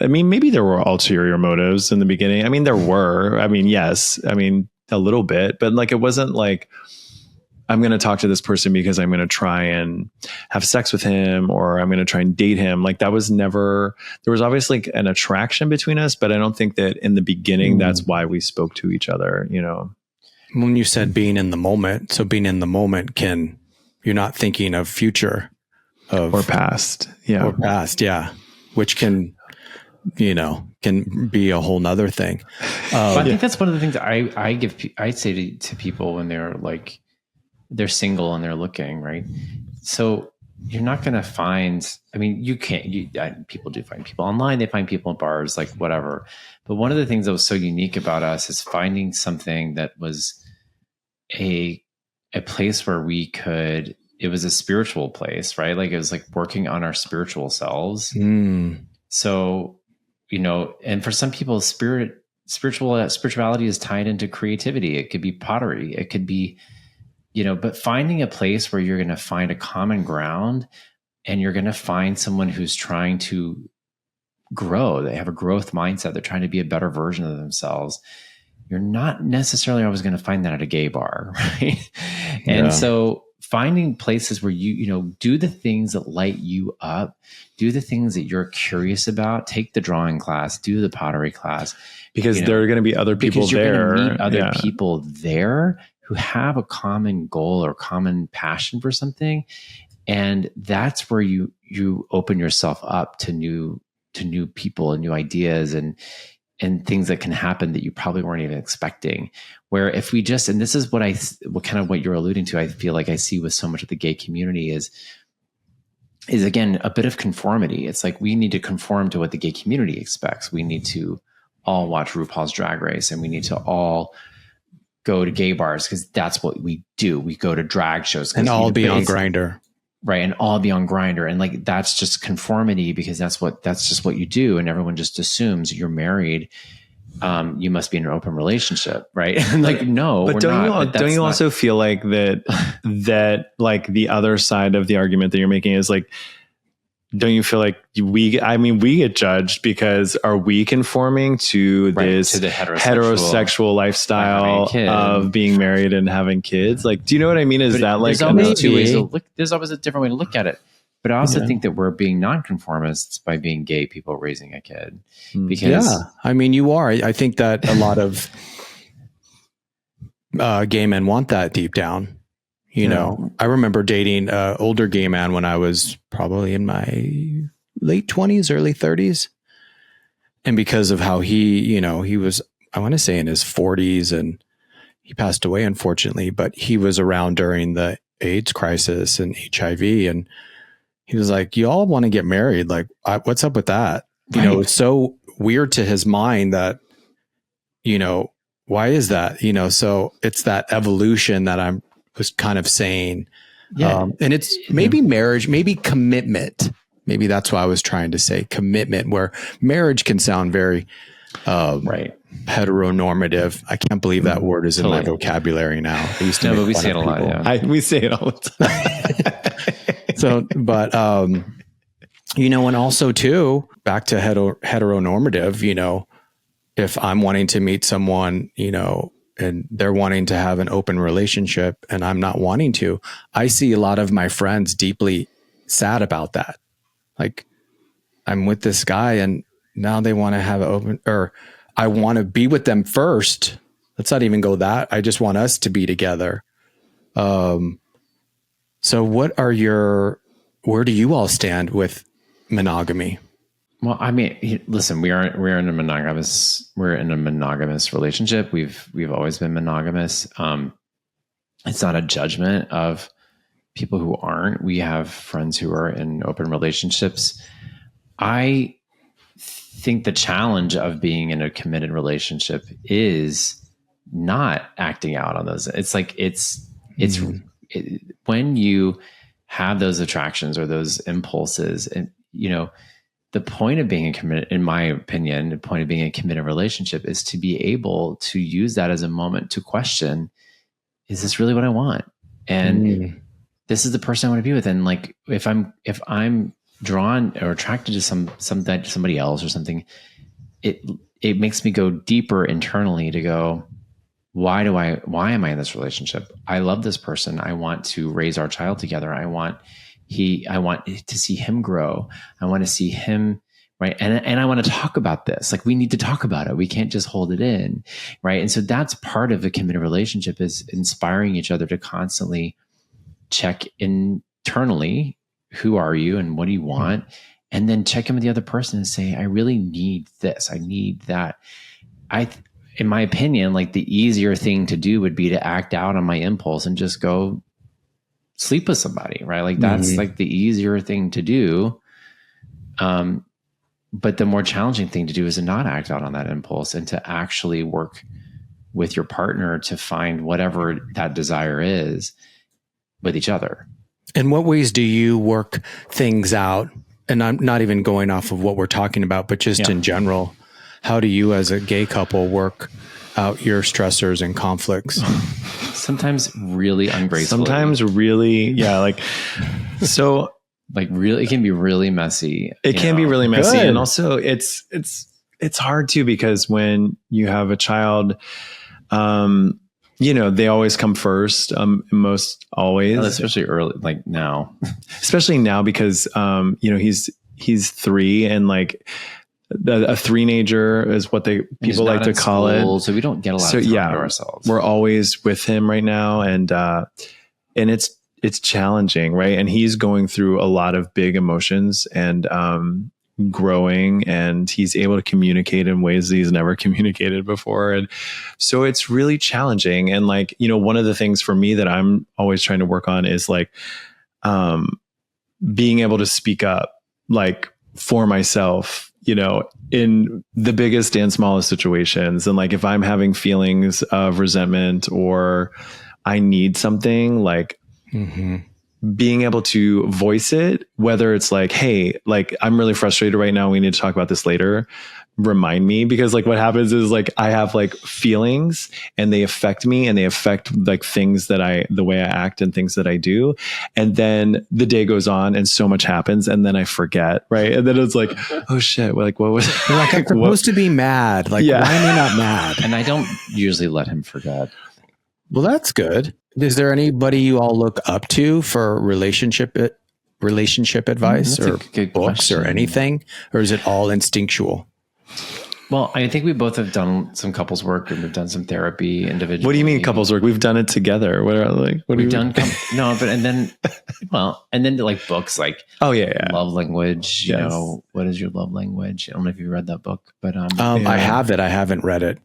maybe there were ulterior motives in the beginning. I mean, there were, yes, a little bit, but like, it wasn't like, I'm going to talk to this person because I'm going to try and have sex with him, or I'm going to try and date him. Like that was never, there was obviously an attraction between us, but I don't think that in the beginning, that's why we spoke to each other, When you said being in the moment, so being in the moment you're not thinking of future or past. Yeah. Or past. Yeah. Which can be a whole nother thing. I think that's one of the things I say to people when they're like, they're single and they're looking, right? So you're not going to find, people do find people online. They find people in bars, like whatever. But one of the things that was so unique about us is finding something that was a place where it was a spiritual place, right? Like it was like working on our spiritual selves. So, and for some people, spirituality is tied into creativity. It could be pottery. It could be, but finding a place where you're going to find a common ground and you're going to find someone who's trying to grow. They have a growth mindset. They're trying to be a better version of themselves. You're not necessarily always going to find that at a gay bar, right? And so finding places where you do the things that light you up, do the things that you're curious about, take the drawing class, do the pottery class. Because there are going to be other people there. You're going to meet other people there who have a common goal or common passion for something. And that's where you open yourself up to new people and new ideas and things that can happen that you probably weren't even expecting. Where if we just, and this is what you're alluding to, I feel like I see with so much of the gay community is again, a bit of conformity. It's like, we need to conform to what the gay community expects. We need to all watch RuPaul's Drag Race, and we need to all go to gay bars because that's what we do. We go to drag shows and all be on Grindr. Right. And all be on Grindr. And like, that's just conformity because that's just what you do. And everyone just assumes you're married. You must be in an open relationship. Right. And like, no, but don't you also feel like that like the other side of the argument that you're making is like, don't you feel like we get judged because are we conforming to this the heterosexual lifestyle of being married and having kids? Like, do you know what I mean? Is that like, there's always a different way to look at it. But I also think that we're being nonconformists by being gay people raising a kid. Because you are. I think that a lot of gay men want that deep down. I remember dating an older gay man when I was probably in my late 20s, early 30s. And because of how he was, I want to say in his 40s, and he passed away, unfortunately, but he was around during the AIDS crisis and HIV. And he was like, you all want to get married. Like, what's up with that? Right. It was so weird to his mind that, why is that? So it's that evolution that I was kind of saying. Yeah. And it's maybe marriage, maybe commitment. Maybe that's why I was trying to say commitment, where marriage can sound very right. heteronormative. I can't believe that word is in my vocabulary now. I used to but we say it a lot. Yeah. We say it all the time. So, but, and also too, back to heteronormative, if I'm wanting to meet someone, and they're wanting to have an open relationship and I'm not wanting to, I see a lot of my friends deeply sad about that. Like, I'm with this guy and now they want to have an open, or I want to be with them first. Let's not even go that. I just want us to be together. So where do you all stand with monogamy? Well, I mean, listen, we're in a monogamous relationship. We've always been monogamous. It's not a judgment of people who aren't. We have friends who are in open relationships. I think the challenge of being in a committed relationship is not acting out on those. It's like, when you have those attractions or those impulses, and, the point of being in my opinion, the point of being in a committed relationship is to be able to use that as a moment to question, is this really what I want? And this is the person I want to be with. And like, if I'm drawn or attracted to somebody else or something, it makes me go deeper internally to go, why am I in this relationship? I love this person. I want to raise our child together. I want to see him grow. I want to see him, right? And I want to talk about this. Like, we need to talk about it. We can't just hold it in, right? And so that's part of a committed relationship, is inspiring each other to constantly check internally, who are you and what do you want? And then check in with the other person and say, I really need this. I need that. In my opinion, like, the easier thing to do would be to act out on my impulse and just go sleep with somebody, right? Like, that's like the easier thing to do. But the more challenging thing to do is to not act out on that impulse and to actually work with your partner to find whatever that desire is with each other. In what ways do you work things out? And I'm not even going off of what we're talking about, but just in general, how do you as a gay couple work out your stressors and conflicts? Sometimes really ungracefully. Sometimes really, so like, really, it can be really messy. It can be really messy. Good. And also it's hard too, because when you have a child, they always come first, most always. Especially early, like now. Especially now, because, he's 3, and like a three-nager is what people like to call it. So we don't get a lot of time to ourselves. We're always with him right now. And it's challenging, right? And he's going through a lot of big emotions and growing, and he's able to communicate in ways that he's never communicated before. And so it's really challenging. And like, one of the things for me that I'm always trying to work on is like being able to speak up, like, for myself, in the biggest and smallest situations. And like, if I'm having feelings of resentment or I need something, like, being able to voice it, whether it's like, hey, like, I'm really frustrated right now, we need to talk about this later, remind me. Because like, what happens is, like, I have like feelings and they affect me, and they affect like things that the way I act and things that I do. And then the day goes on and so much happens, and then I forget, right? And then it's like, oh shit, like, what was like, I'm supposed to be mad, like, why am I not mad? And I don't usually let him forget. Well, that's good. Is there anybody you all look up to for relationship advice, or books question, or anything? Or is it all instinctual? Well, I think we both have done some couples work, and we've done some therapy individually. What do you mean couples work? We've done it together. And then like books, like, love language. Yes. What is your love language? I don't know if you read that book, but I have it. I haven't read it.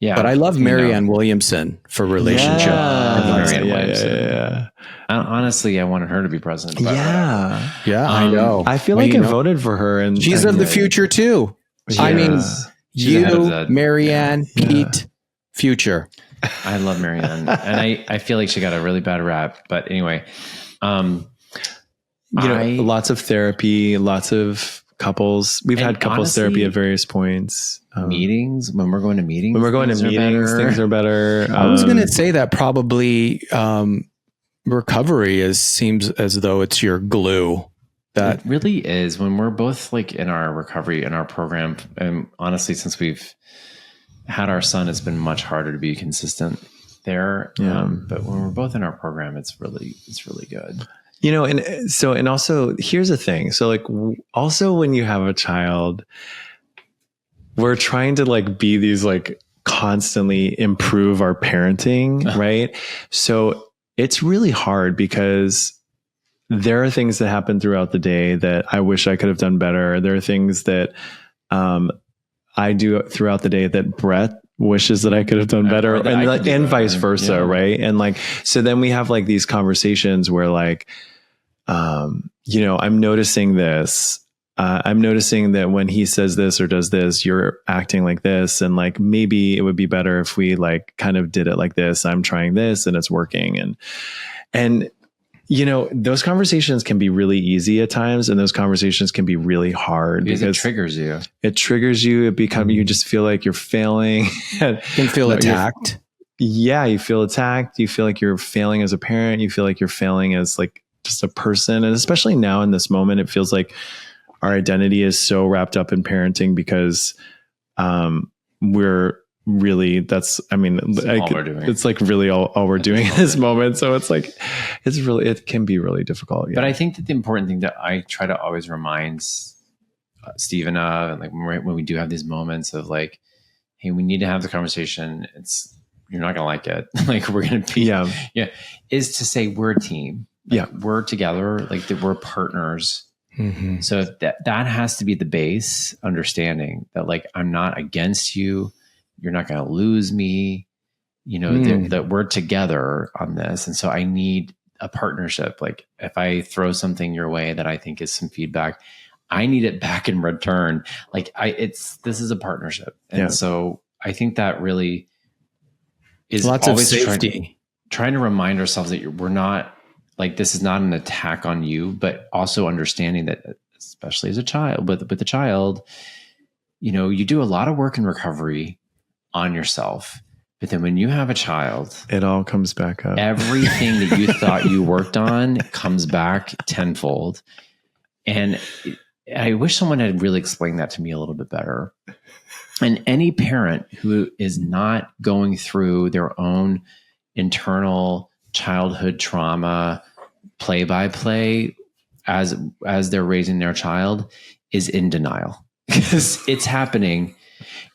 Yeah, but I love Marianne Williamson for relationship. Yeah. Honestly, I wanted her to be president. Yeah, I know. I feel like I voted for her, and she's of the future too. I mean, you, Marianne, Pete, Future. I love Marianne, and I feel like she got a really bad rap. But anyway, lots of therapy, lots of couples. We've had couples honestly, therapy at various points. Meetings, when we're going to meetings. When we're going to meetings, things are better. I was going to say that probably recovery seems as though it's your glue. That it really is. When we're both like in our recovery, in our program, and honestly, since we've had our son, it's been much harder to be consistent there. But when we're both in our program, it's really good. And also here's the thing. So like, also when you have a child, we're trying to like be these like constantly improve our parenting, right? So it's really hard because there are things that happen throughout the day that I wish I could have done better. There are things that I do throughout the day that Bret wishes that I could have done better, and vice versa, right? And like, so then we have like these conversations where like, I'm noticing this. I'm noticing that when he says this or does this, you're acting like this. And like, maybe it would be better if we like kind of did it like this. I'm trying this and it's working. And those conversations can be really easy at times. And those conversations can be really hard because it triggers you. It triggers you. You just feel like you're failing. You can feel attacked. You feel attacked. You feel like you're failing as a parent. You feel like you're failing as like just a person. And especially now in this moment, it feels like our identity is so wrapped up in parenting because we're really, it's like really all we're doing in this moment. So it's like, it can be really difficult. Yeah. But I think that the important thing that I try to always remind Stephen of, and like when we do have these moments of like, hey, we need to have the conversation. You're not going to like it. Like we're going to be, is to say we're a team. Like, we're together. Like that we're partners. Mm-hmm. So that has to be the base understanding that like, I'm not against you. You're not going to lose me, that we're together on this. And so I need a partnership. Like if I throw something your way that I think is some feedback, I need it back in return. Like this is a partnership. And so I think that really is lots always of safety. Trying to remind ourselves that we're not like, this is not an attack on you, but also understanding that, especially as a child, with the child, you do a lot of work in recovery on yourself. But then when you have a child, it all comes back up. Everything that you thought you worked on comes back tenfold. And I wish someone had really explained that to me a little bit better. And any parent who is not going through their own internal childhood trauma play by play as they're raising their child is in denial because it's happening.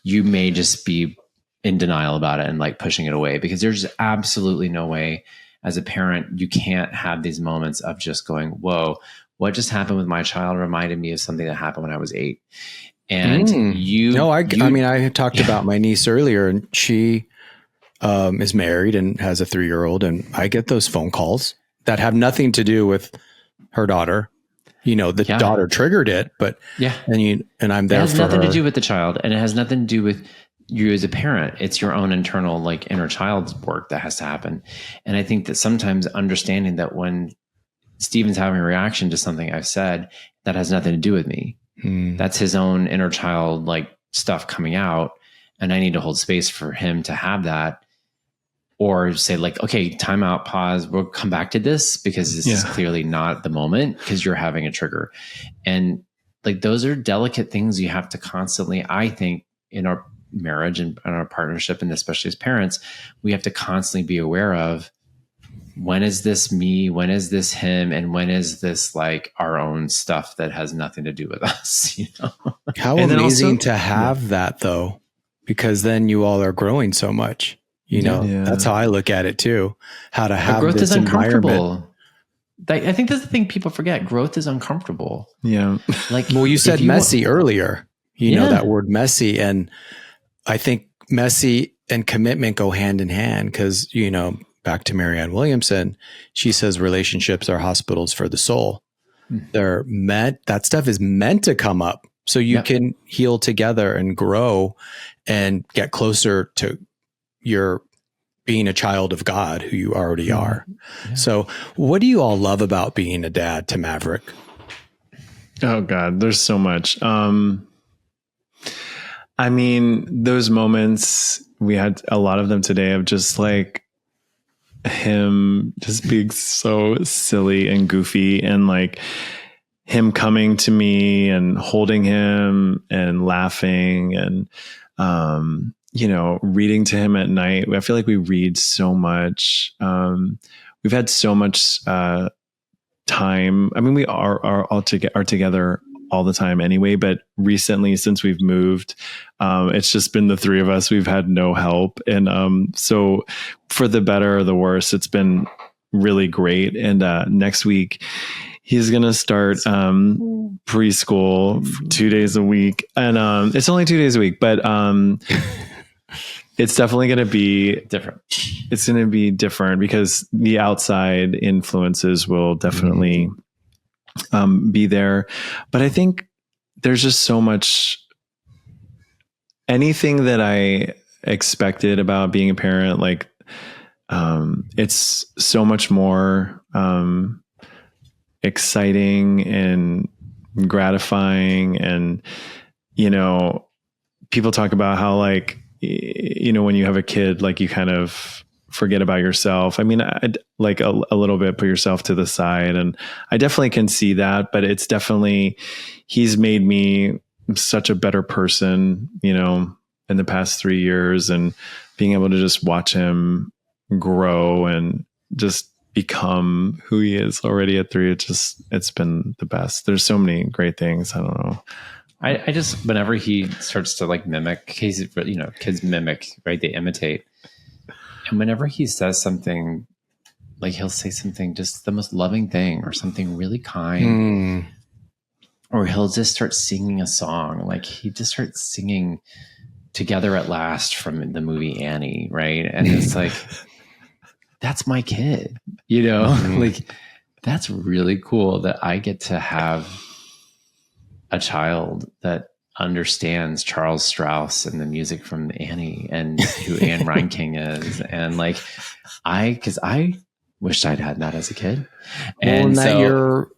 You may just be in denial about it and like pushing it away because there's absolutely no way as a parent, you can't have these moments of just going, whoa, what just happened with my child reminded me of something that happened when I was 8. And I talked about my niece earlier and she is married and has a 3-year-old. And I get those phone calls that have nothing to do with her daughter. Daughter triggered it, but and I'm there. It has nothing to do with the child, and it has nothing to do with you as a parent. It's your own internal, like inner child's work that has to happen. And I think that sometimes understanding that when Stephen's having a reaction to something I've said, that has nothing to do with me. That's his own inner child, like stuff coming out, and I need to hold space for him to have that. Or say like, okay, time out, pause. We'll come back to this because this is clearly not the moment because you're having a trigger. And like, those are delicate things you have to constantly, I think in our marriage and our partnership, and especially as parents, we have to constantly be aware of when is this me, when is this him, and when is this like our own stuff that has nothing to do with us, How amazing to have that though, because then you all are growing so much. That's how I look at it too. How to have growth this is uncomfortable. environment. I think that's the thing people forget. Growth is uncomfortable. Yeah. Like, well, you said messy earlier, know, that word messy. And I think messy and commitment go hand in hand because, back to Marianne Williamson, she says relationships are hospitals for the soul. That stuff is meant to come up so you can heal together and grow and get closer to, you're being a child of God, who you already are. Yeah. So what do you all love about being a dad to Maverick? Oh God, there's so much. I mean, those moments, we had a lot of them today of just like him just being so silly and goofy, and like him coming to me and holding him and laughing and, reading to him at night. I feel like we read so much. We've had so much time. I mean, we are together all the time anyway, but recently, since we've moved, it's just been the three of us. We've had no help. And so for the better or the worse, it's been really great. And next week, he's going to start preschool 2 days a week. And it's only 2 days a week, but it's definitely going to be different. It's going to be different because the outside influences will definitely be there. But I think there's just so much, anything that I expected about being a parent, like it's so much more exciting and gratifying. And, people talk about how like, when you have a kid, like you kind of forget about yourself. I mean, I'd like a little bit put yourself to the side, and I definitely can see that, but it's definitely, he's made me such a better person, in the past 3 years, and being able to just watch him grow and just become who he is already at 3. It's been the best. There's so many great things. I don't know. I just, whenever he starts to like mimic, kids mimic, right? They imitate. And whenever he says something, like he'll say something, just the most loving thing or something really kind, or he'll just start singing a song. Like he just starts singing Together at Last from the movie Annie, right? And it's like, that's my kid, like that's really cool that I get to have a child that understands Charles Strauss and the music from Annie and who Anne Reinking is. And like, cause I wished I'd had that as a kid. And that you're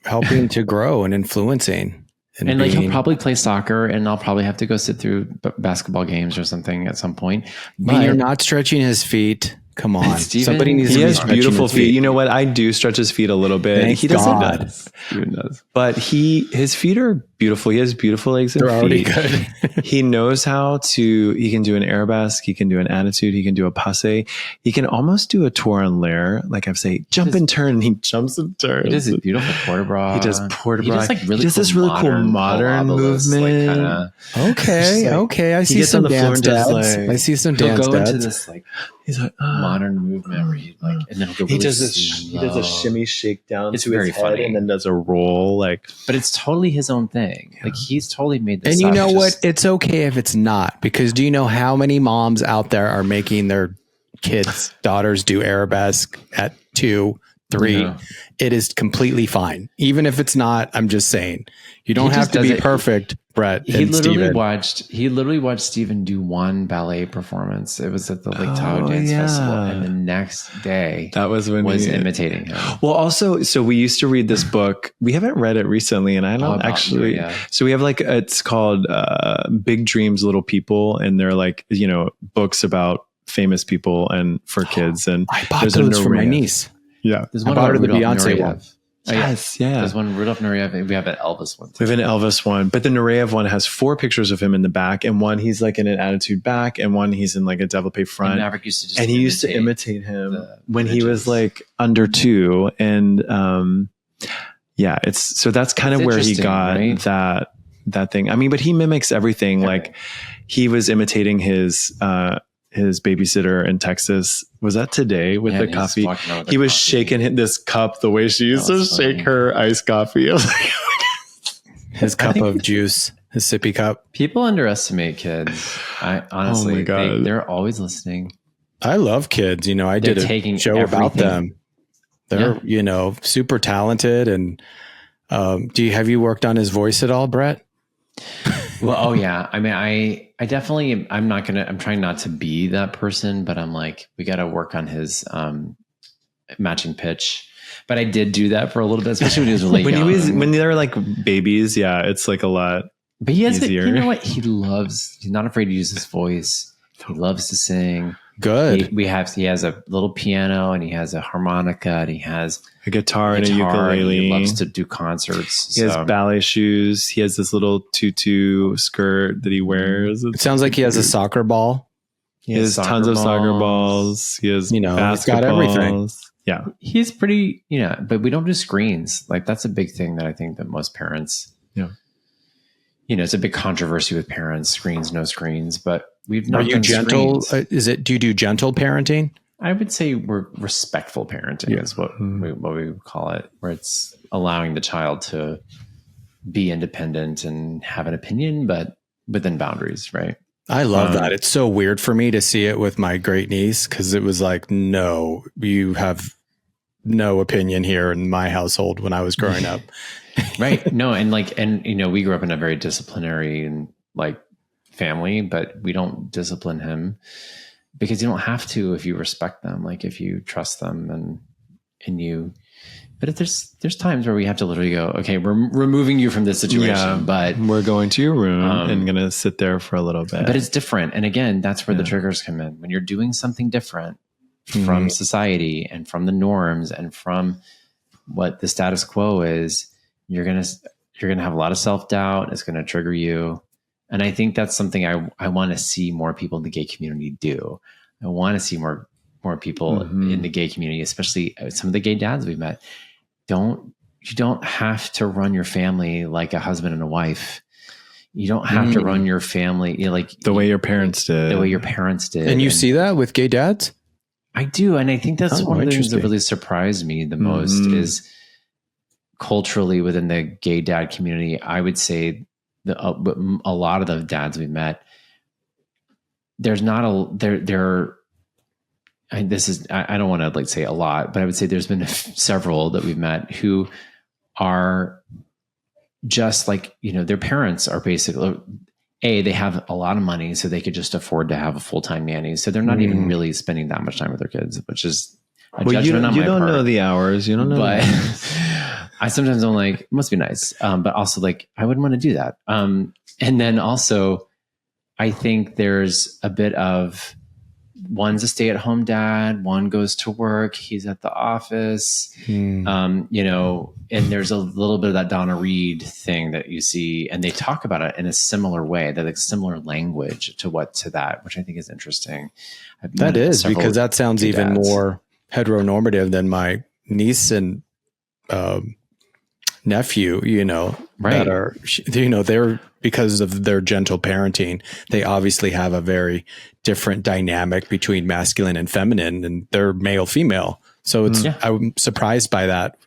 helping to grow and influencing. And like, he'll probably play soccer, and I'll probably have to go sit through basketball games or something at some point. But you're not stretching his feet. Come on. Steven, somebody needs to be has beautiful feet. feet. You know what? I do stretch his feet a little bit. Thank he God. doesn't. Steven does. But his feet are beautiful. He has beautiful legs and They're already feet. good. He knows he can do an arabesque. He can do an attitude. He can do a passe. He can almost do a tour en l'air. Like I say, jump and turn. And he jumps and turns. He does his beautiful port de bras. He does port de bras. He He does this really cool modern movement. Okay. I see gets some on the floor dance and just dads. like- I see some He'll dance go into dads. this like He's like, modern movement where he like, and then he'll go really he does a shimmy shake down It's to very his head funny. and then does a roll. Like, but it's totally his own thing. Like he's totally made this. And you up. know Just- what? It's okay if it's not, because do you know how many moms out there are making their kids, daughters do arabesque at 2, 3? Yeah. It is completely fine. Even if it's not, I'm just saying, you don't He have just to does be it. perfect, Bret He and literally Stephen. watched Stephen do one ballet performance. It was at the Lake Tahoe Oh, Dance yeah. Festival, and the next day that was when was he imitating him. Well, also, so we used to read this book. We haven't read it recently, and I don't about actually. Maria. So we have it's called Big Dreams, Little People, and they're like books about famous people and for kids. And I bought there's a those for my Nureyev. niece. Yeah, There's I one bought her about the Rudolph Beyonce Nureyev. one. Oh, yeah. yes, yeah. There's one Rudolph Nureyev. We have an Elvis one. We have an Elvis one, but the Nureyev one has 4 pictures of him in the back, and one he's like in an attitude back, and one he's in like a développé front. And Maverick used to just And he used to imitate him the when he was images. like under 2, and it's so that's kind of It's where he interesting, got right? that thing. I mean, but he mimics everything. Like he was imitating his babysitter in Texas. Was that today with the and he's coffee? walking around with He the was coffee. shaking this cup the way she used to was shake funny. her iced coffee. I was like, His cup of juice, his sippy cup. People underestimate kids. I honestly, Oh my God. they're always listening. I love kids. I They're did a taking show about everything. them. They're, super talented. And have you worked on his voice at all, Bret? Well, oh yeah. I mean, I definitely, I'm trying not to be that person, but I'm like, we got to work on his matching pitch. But I did do that for a little bit, especially when he was really young. When they're like babies, yeah, it's like a lot. But he has, easier. you know what? He's not afraid to use his voice. He loves to sing. Good. He has a little piano, and he has a harmonica, and he has a guitar and a ukulele. He loves to do concerts. He has ballet shoes. He has this little tutu skirt that he wears. It sounds like he has a soccer ball. He has tons of soccer balls. He has, he's got everything. Yeah. He's pretty, but we don't do screens. Like, that's a big thing that I think that most parents, it's a big controversy with parents, screens, no screens, but we've not. Are you gentle? Do you do gentle parenting? I would say we're respectful parenting is what we would call it, where it's allowing the child to be independent and have an opinion, but within boundaries, right? I love that. It's so weird for me to see it with my great niece, because it was like, no, you have no opinion here in my household when I was growing up. Right. No. And we grew up in a very disciplinary and like family, but we don't discipline him because you don't have to if you respect them, like if you trust them and you. But if there's times where we have to literally go, okay, we're removing you from this situation, but we're going to your room and going to sit there for a little bit. But it's different. And again, that's where the triggers come in. When you're doing something different from society and from the norms and from what the status quo is, you're going to have a lot of self-doubt. It's going to trigger you. And I think that's something I want to see more people in the gay community do. I want to see more people in the gay community, especially some of the gay dads we've met. You don't have to run your family like a husband and a wife. You don't have to run your family like the way your parents did. The way your parents did. And you see that with gay dads? I do. And I think that's one of the things that really surprised me the most is culturally within the gay dad community. I would say a lot of the dads we met, there's not I don't want to like say a lot, but I would say there's been several that we've met who are just like, their parents are basically, they have a lot of money, so they could just afford to have a full-time nanny. So they're not even really spending that much time with their kids, which is a judgment on my part. You don't know the hours. You don't know. But I sometimes I'm like, it must be nice. But also like, I wouldn't want to do that. And then also I think there's a bit of, one's a stay-at-home dad, one goes to work, he's at the office, and there's a little bit of that Donna Reed thing that you see, and they talk about it in a similar way, that like similar language to that, which I think is interesting. That is, because that sounds even more heteronormative than my niece and nephew, right. that are, they're, because of their gentle parenting, they obviously have a very different dynamic between masculine and feminine, and they're male female. So it's, I'm surprised by that,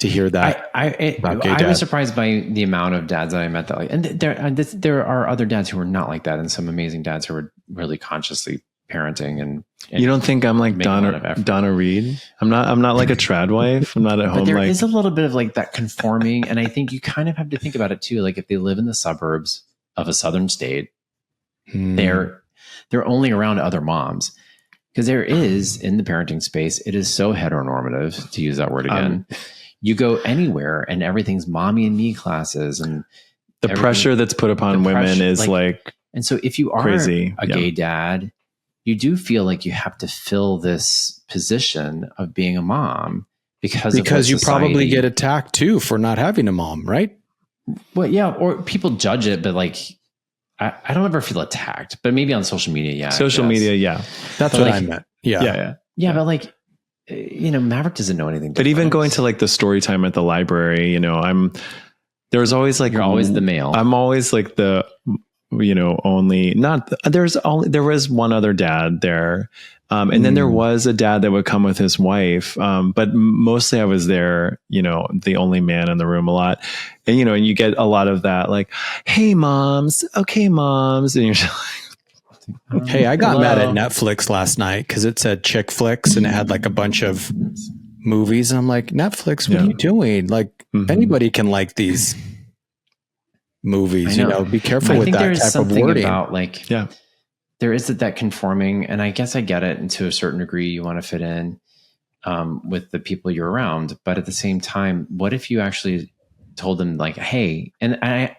to hear that. I was surprised by the amount of dads that I met that like, and there are other dads who are not like that, and some amazing dads who are really consciously parenting and you don't think I'm like Donna Reed? I'm not like a trad wife. I'm not at home. But there is a little bit of like that conforming, and I think you kind of have to think about it too. Like if they live in the suburbs of a southern state, they're only around other moms, because there is in the parenting space, it is so heteronormative, to use that word again. You go anywhere and everything's mommy and me classes, and the pressure that's put upon women is like, and so if you are crazy. A gay dad, you do feel like you have to fill this position of being a mom because you probably get attacked too for not having a mom, right? Well, yeah, or people judge it, but like I don't ever feel attacked, but maybe on social media, yeah. Social media, yeah. That's what I meant. Yeah. But like, Maverick doesn't know anything. But even going to like the story time at the library, there was always like, you're always the male. I'm always like the, only not there was one other dad there. And then there was a dad that would come with his wife. But mostly I was there, the only man in the room a lot. And, and you get a lot of that, like, hey moms. Okay, moms. And you're just like, hey, I got mad at Netflix last night because it said chick flicks and it had like a bunch of movies. And I'm like, Netflix, what are you doing? Like anybody can like these movies. Be careful with that type of wording. About like, yeah, there is that conforming, and I guess I get it. And to a certain degree, you want to fit in with the people you're around. But at the same time, what if you actually told them like, hey, and I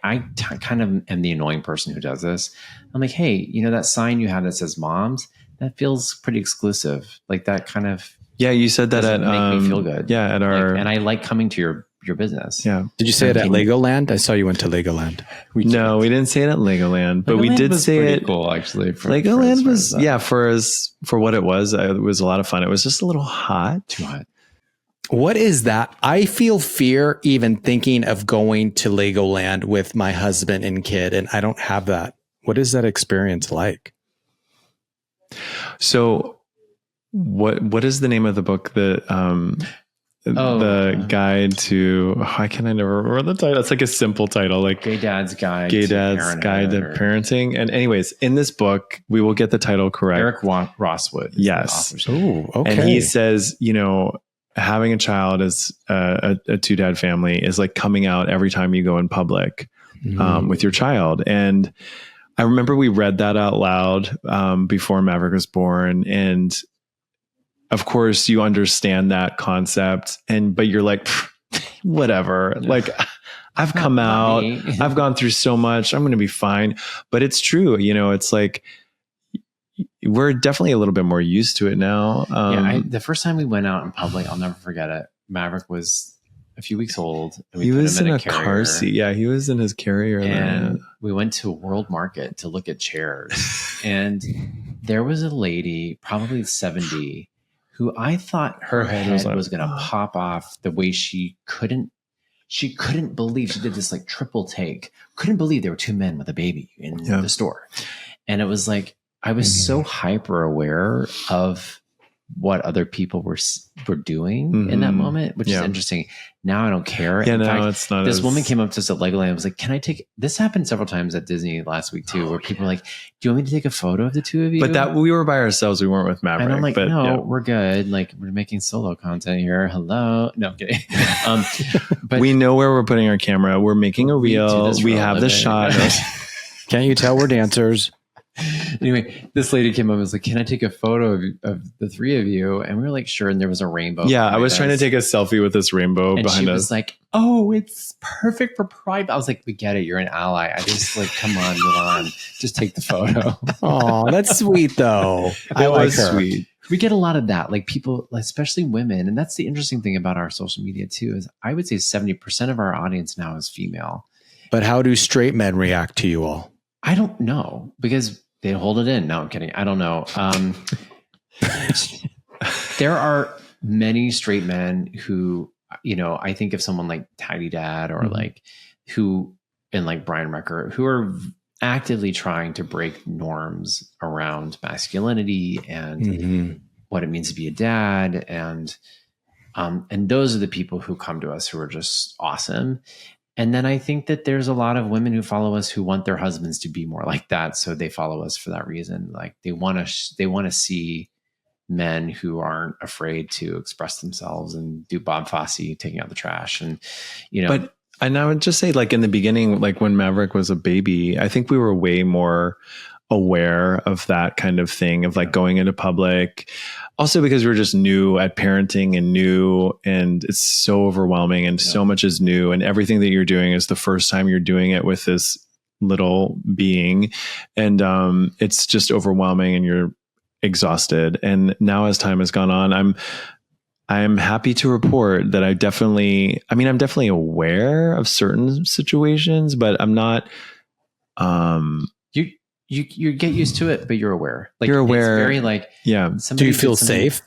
kind of am the annoying person who does this. I'm like, hey, that sign you have that says moms, that feels pretty exclusive. Like that kind of, yeah. You said that at make me feel good. Yeah, at our, and I like coming to your business. Yeah. Did you say it at Legoland? I saw you went to Legoland. We didn't say it at Legoland, but we did say it. Cool, actually. Legoland was for what it was a lot of fun. It was just a little hot. Too hot. What is that? I feel fear even thinking of going to Legoland with my husband and kid, and I don't have that. What is that experience like? So what is the name of the book that the guide to why can I never remember the title? It's like a simple title, like Gay Dad's Guide to Parenting. And anyways, in this book, we will get the title correct. Eric Rosswood. Yes. Oh, okay. And he says, having a child as a two-dad family is like coming out every time you go in public with your child. And I remember we read that out loud before Maverick was born. And of course you understand that concept, but you're like, whatever, like I've come out, I've gone through so much, I'm going to be fine. But it's true. It's like, we're definitely a little bit more used to it now. The first time we went out in public, I'll never forget it. Maverick was a few weeks old. And he was in a car seat. Yeah, he was in his carrier. And we went to a World Market to look at chairs. And there was a lady, probably 70, who I thought her head was going to pop off the way she couldn't believe. She did this like triple take. Couldn't believe there were two men with a baby in the store. And it was like, I was so hyper aware of what other people were doing in that moment, which is interesting. Now I don't care. Yeah, in fact, it's not. This woman came up to us at Legoland and was like, "Can I take?" This happened several times at Disney last week too, where people were like, "Do you want me to take a photo of the two of you?" But that we were by ourselves. We weren't with Maverick. And I'm like, "No, we're good. Like we're making solo content here. Hello, no, I'm kidding." But we know where we're putting our camera. We're making a reel. We have the shot. Can't you tell we're dancers? Anyway, this lady came up and was like, "Can I take a photo of the three of you?" And we were like, "Sure." And there was a rainbow. Yeah, I was trying to take a selfie with this rainbow behind us. And she was like, "Oh, it's perfect for Pride." I was like, "We get it. You're an ally." I just like, come on, move on. Just take the photo. Oh, that's sweet though. I like her. Sweet. We get a lot of that, like people, especially women. And that's the interesting thing about our social media too, is I would say 70% of our audience now is female. But how do straight men react to you all? I don't know, because they hold it in. No, I'm kidding. I don't know. There are many straight men who, I think of someone like Tidy Dad or like like Brian Recker, who are actively trying to break norms around masculinity and what it means to be a dad. And those are the people who come to us who are just awesome. And then I think that there's a lot of women who follow us who want their husbands to be more like that. So they follow us for that reason. Like they want to see men who aren't afraid to express themselves and do Bob Fosse taking out the trash. And, and I would just say, like in the beginning, like when Maverick was a baby, I think we were way more aware of that kind of thing, of like going into public. Also because we're just new at parenting and it's so overwhelming and so much is new, and everything that you're doing is the first time you're doing it with this little being. And it's just overwhelming and you're exhausted. And now as time has gone on, I'm happy to report that I'm definitely aware of certain situations, but I'm not, you get used to it, but you're aware. Like you're aware. It's very like, Do you feel safe?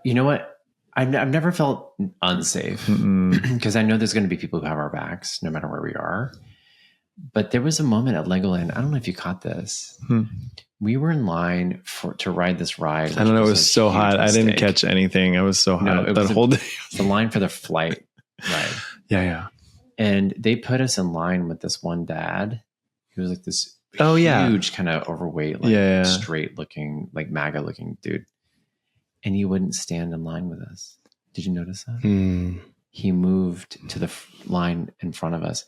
You know what? I've never felt unsafe because I know there's going to be people who have our backs no matter where we are. But there was a moment at Legoland. I don't know if you caught this. We were in line to ride this ride. I don't know. It was so hot. I didn't catch anything. I was so hot that whole day. It was the line for the flight ride. Yeah. And they put us in line with this one dad. He was like this huge kind of overweight, like straight looking, like MAGA looking dude. And he wouldn't stand in line with us. Did you notice that? he moved to the line in front of us.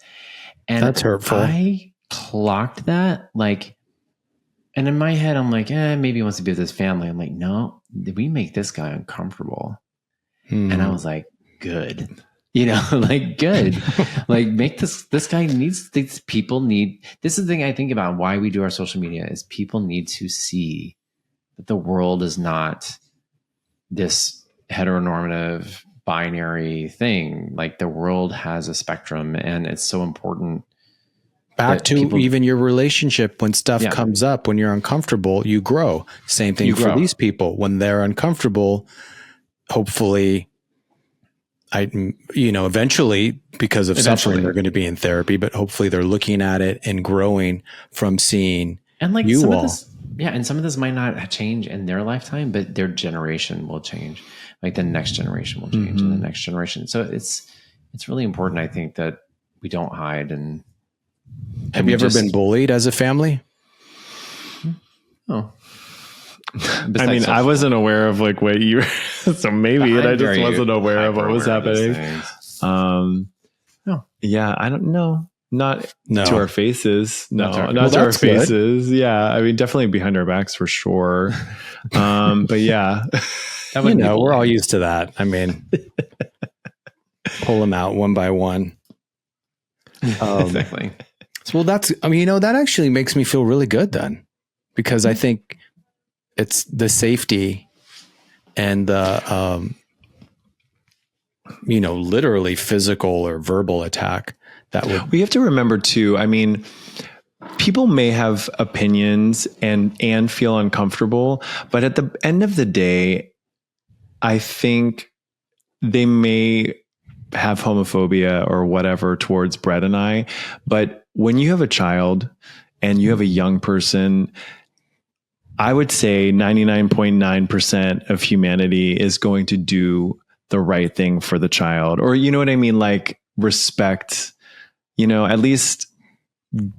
And that's hurtful. I clocked that, like, and in my head, I'm like, maybe he wants to be with his family. I'm like, no, we make this guy uncomfortable. And I was like, good. Like, good. Like, make this guy needs, these people need, this is the thing I think about why we do our social media is people need to see that the world is not this heteronormative binary thing. Like, the world has a spectrum, and it's so important. Back to people, even your relationship, when stuff comes up, when you're uncomfortable, you grow. Same thing for these people. When they're uncomfortable, hopefully, eventually, because of suffering, they're going to be in therapy, but hopefully they're looking at it and growing from seeing and like you some all. Of this, and some of this might not change in their lifetime, but their generation will change. Like the next generation will change, and the next generation. So it's really important, I think, that we don't hide. And have you ever been bullied as a family? Oh. I mean, I wasn't aware of like what you were, so maybe, and I just wasn't aware of what was happening. Yeah, I don't know. Not to our faces. No, not to our faces. Good. Yeah. I mean, definitely behind our backs for sure. But yeah, we're all used to that. I mean, pull them out one by one. Exactly. So, that actually makes me feel really good then, because I think it's the safety and the, literally physical or verbal attack that would. We have to remember too. I mean, people may have opinions and feel uncomfortable, but at the end of the day, I think they may have homophobia or whatever towards Bret and I. But when you have a child and you have a young person, I would say 99.9% of humanity is going to do the right thing for the child, or, you know what I mean? Like, respect, at least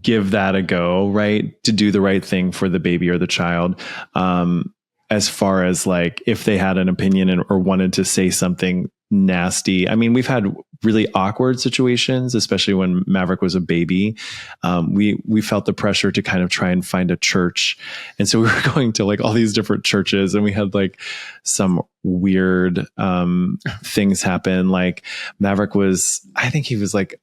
give that a go, right? To do the right thing for the baby or the child. As far as like, if they had an opinion or wanted to say something nasty. I mean, we've had really awkward situations, especially when Maverick was a baby. We felt the pressure to kind of try and find a church. And so we were going to like all these different churches, and we had like some weird things happen. Like Maverick I think he was like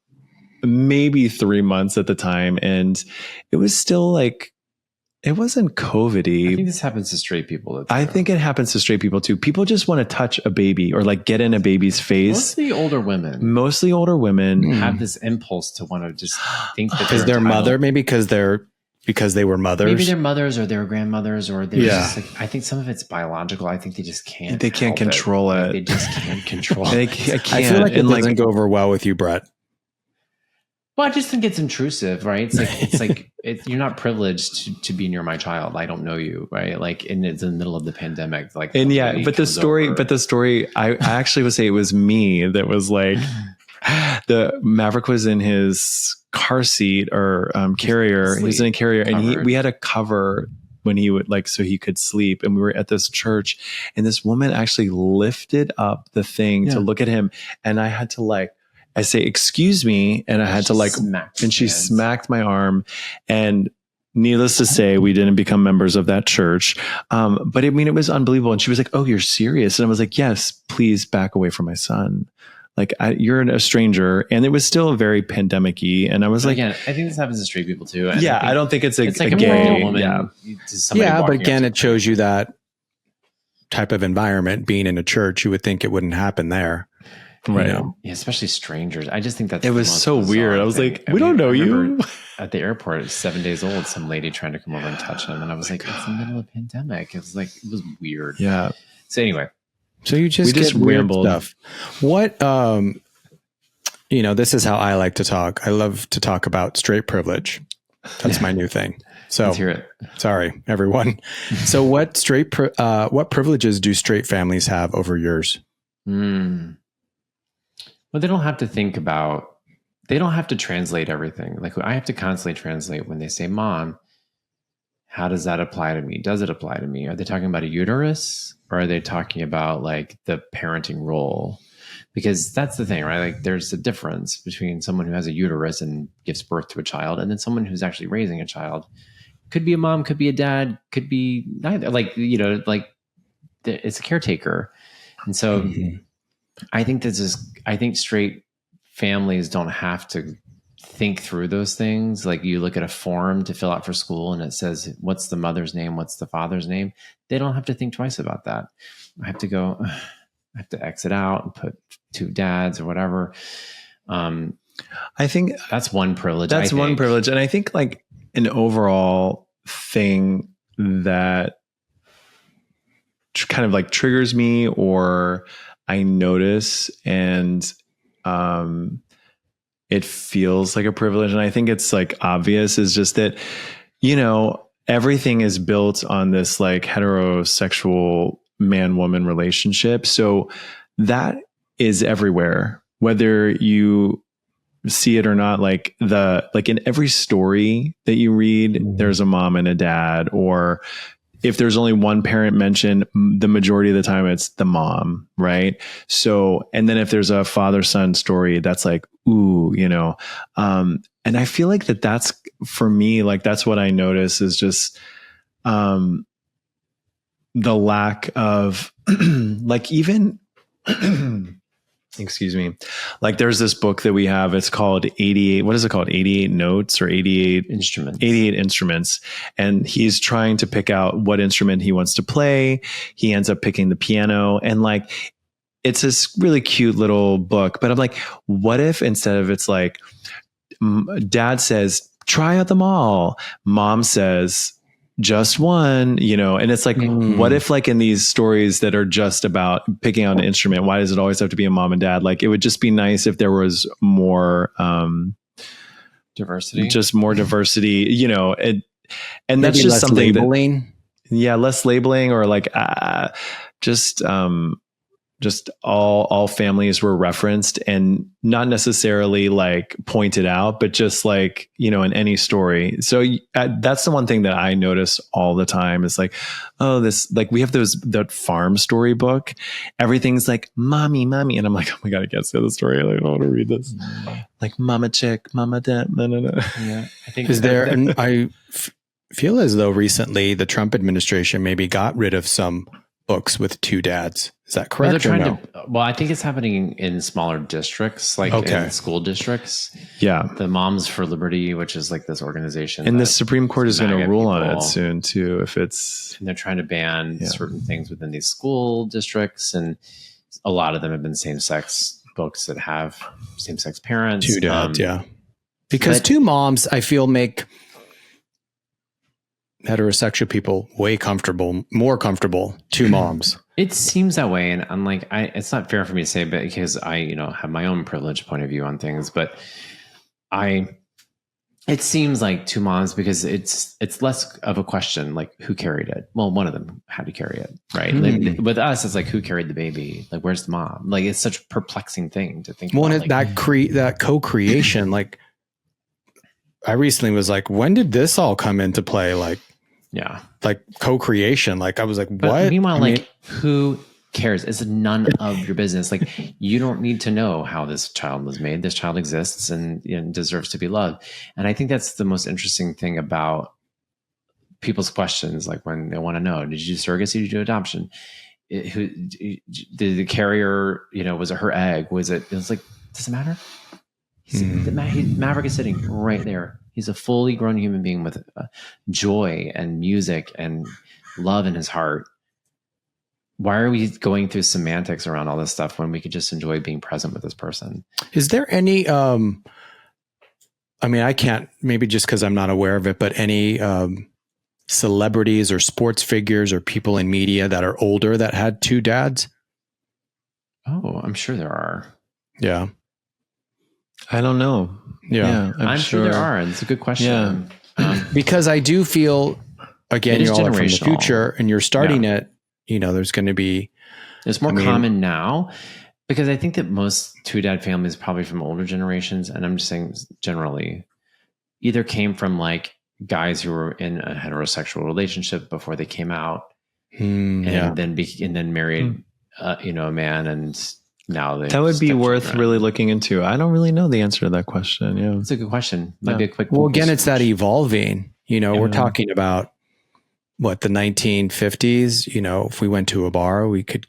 maybe 3 months at the time. And it was still like, it wasn't COVID-y. I think this happens to straight people. I think it happens to straight people too. People just want to touch a baby or like get in a baby's face. Mostly older women have this impulse to want to just think that is their mother, maybe because they were mothers. Maybe their mothers or their grandmothers, or they're just like, I think some of it's biological. I think they just can't. They can't control it. Like, they just can't control it. I can't. I feel like it doesn't go over well with you, Bret. Well, I just think it's intrusive, right? It's like you're not privileged to be near my child. I don't know you, right? Like, and it's in the middle of the pandemic, like, and but the story, I actually would say it was me that was like, the Maverick was in his car seat or carrier. He was in a carrier, and we had a cover when he would so he could sleep. And we were at this church, and this woman actually lifted up the thing to look at him, and I had to I say, excuse me. And I had to she smacked my arm, and needless to say, we didn't become members of that church. But I mean, it was unbelievable. And she was like, "Oh, you're serious?" And I was like, "Yes, please back away from my son. Like, you're a stranger." And it was still very pandemic-y. And I was again, I think this happens to straight people too. And I don't think it's like a gay woman. But again, it shows you that type of environment being in a church. You would think it wouldn't happen there. Right. Yeah, especially strangers. I just think it was so weird. I was like, we don't know you. At the airport, at 7 days old, some lady trying to come over and touch him. And I was like, it's the middle of a pandemic. It was weird. Yeah. So anyway. So we just rambled stuff. What, this is how I like to talk. I love to talk about straight privilege. That's my new thing. So let's hear it. Sorry, everyone. So what privileges do straight families have over yours? Well, they don't have to they don't have to translate everything. Like, I have to constantly translate when they say, "Mom, how does that apply to me? Does it apply to me?" Are they talking about a uterus, or are they talking about like the parenting role? because that's the thing, right? Like there's a difference between someone who has a uterus and gives birth to a child, and then someone who's actually raising a child. Could be a mom, could be a dad, could be neither. Like, like it's a caretaker. And so I think I think straight families don't have to think through those things. Like you look at a form to fill out for school and it says, what's the mother's name? What's the father's name? They don't have to think twice about that. I have to exit out and put 2 dads or whatever. I think that's one privilege. That's one privilege. And I think like an overall thing that kind of like triggers me or I notice and it feels like a privilege. And I think it's like obvious is just that, everything is built on this like heterosexual man-woman relationship. So that is everywhere, whether you see it or not. Like in every story that you read, there's a mom and a dad, or if there's only one parent mentioned, the majority of the time it's the mom, right? So, and then if there's a father-son story, that's like, ooh, and I feel like that's for me, like that's what I notice is just the lack of like even excuse me, like there's this book that we have, it's called 88, what is it called? 88 Notes or 88 Instruments. And he's trying to pick out what instrument he wants to play. He ends up picking the piano, and like, it's this really cute little book, but I'm like, what if instead of it's like, dad says, try out them all. Mom says, just one, and it's like, what if like in these stories that are just about picking out an instrument, why does it always have to be a mom and dad? Like, it would just be nice if there was more, diversity, just more diversity, and maybe that's just something labeling. Less labeling, or like, just all families were referenced and not necessarily like pointed out, but just like, in any story. So that's the one thing that I notice all the time is like, oh, this, like we have that farm story book. Everything's like mommy. And I'm like, oh my God, I can't say the story. Like, I don't want to read this. Like mama chick, mama dad. No. Yeah. I think and I feel as though recently the Trump administration maybe got rid of some books with 2 dads. Is that correct? Well, I think it's happening in smaller districts, like in school districts. Yeah. The Moms for Liberty, which is like this organization. And the Supreme Court is going to rule on it soon too, if it's... And they're trying to ban certain things within these school districts. And a lot of them have been same-sex books that have same-sex parents. 2 dads, Because 2 moms, I feel, make heterosexual people more comfortable. 2 moms. It seems that way, and I'm like, it's not fair for me to say, but because I, have my own privileged point of view on things, but it seems like 2 moms because it's less of a question like who carried it. Well, one of them had to carry it, right? Like, with us, it's like who carried the baby? Like, where's the mom? Like, it's such a perplexing thing to think. Well, about. That co-creation, like, I recently was like, when did this all come into play? Like. Yeah. Like co-creation. Like I was like, but what? Meanwhile, who cares? It's none of your business. Like you don't need to know how this child was made. This child exists and deserves to be loved. And I think that's the most interesting thing about people's questions. Like when they want to know, did you do surrogacy? Did you do adoption? Did the carrier, was it her egg? It was like, does it matter? Maverick is sitting right there. He's a fully grown human being with joy and music and love in his heart. Why are we going through semantics around all this stuff when we could just enjoy being present with this person? Is there any, I can't, maybe just because I'm not aware of it, but any celebrities or sports figures or people in media that are older that had 2 dads? Oh, I'm sure there are. Yeah. I don't know. Yeah, I'm sure there are. And it's a good question. Yeah. Because I do feel, again, you're all from the future and you're starting it, there's going to be. It's more common now because I think that most 2-dad families, probably from older generations, and I'm just saying generally, either came from like guys who were in a heterosexual relationship before they came out and then married, a man and now they That would be worth children. really looking into. I don't really know the answer to that question. Yeah. That's a good question. Might Yeah. be a quick. Well, again, Google it's that search. evolving. You know, we're Yeah. talking about what, the 1950s. You know, if we went to a bar, we could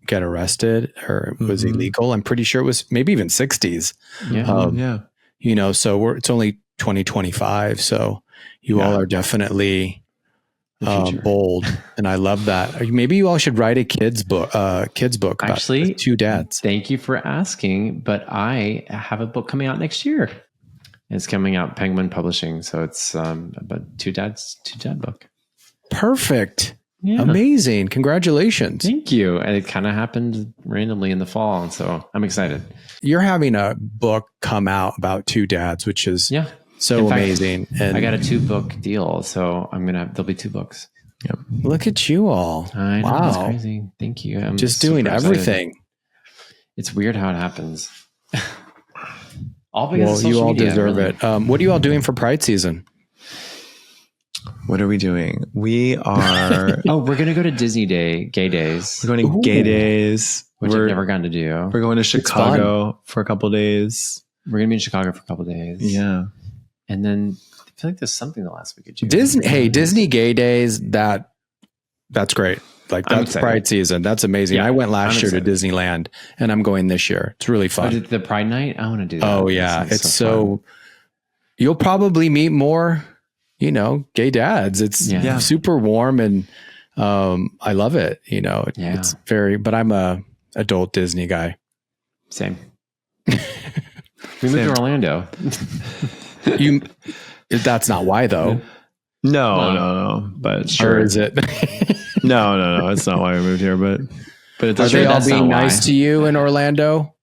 get arrested, or it was Mhm. illegal. I'm pretty sure it was maybe even 60s. Yeah. Yeah. You know, so it's only 2025. So you all Yeah. are definitely The future. bold, and I love that. Maybe you all should write a kids book about Actually, two dads. Thank you for asking, but I have a book coming out next year. It's coming out Penguin Publishing, so it's about two dad book. Perfect. Yeah. Amazing. Congratulations. Thank you. And it kind of happened randomly in the fall, and so I'm excited. You're having a book come out about two dads, which is Yeah. so In fact, amazing. And I got a 2-book deal, so there'll be 2 books. look at you all. I know, wow. that's crazy. Thank you. I'm Just super doing excited. everything. It's weird how it happens. All because of Well, social you all media, deserve really. it. What are you all doing for Pride season? What are we doing? We are Oh, we're gonna go to Disney Day, Gay Days, we're going to Gay Days. which I've never gotten to do. We're going to Chicago for a couple days. We're gonna be in Chicago for a couple days. Yeah. And then I feel like there's something the last week of June. Disney Gay Days. That's great. Like, I'm that's excited. Pride season. That's amazing. Yeah, I went last I'm year to excited. Disneyland, and I'm going this year. It's really Oh, fun. did the Pride night? I want to do that. Oh That yeah, sounds it's fun. so. You'll probably meet more, gay dads. It's Yeah. super warm, and I love it. It's very. But I'm a adult Disney guy. Same. We moved to Orlando. That's not why though. No. But Or sure. is it? No. It's not why we moved here, but it Are does. they all that's being not nice why. to you in Orlando?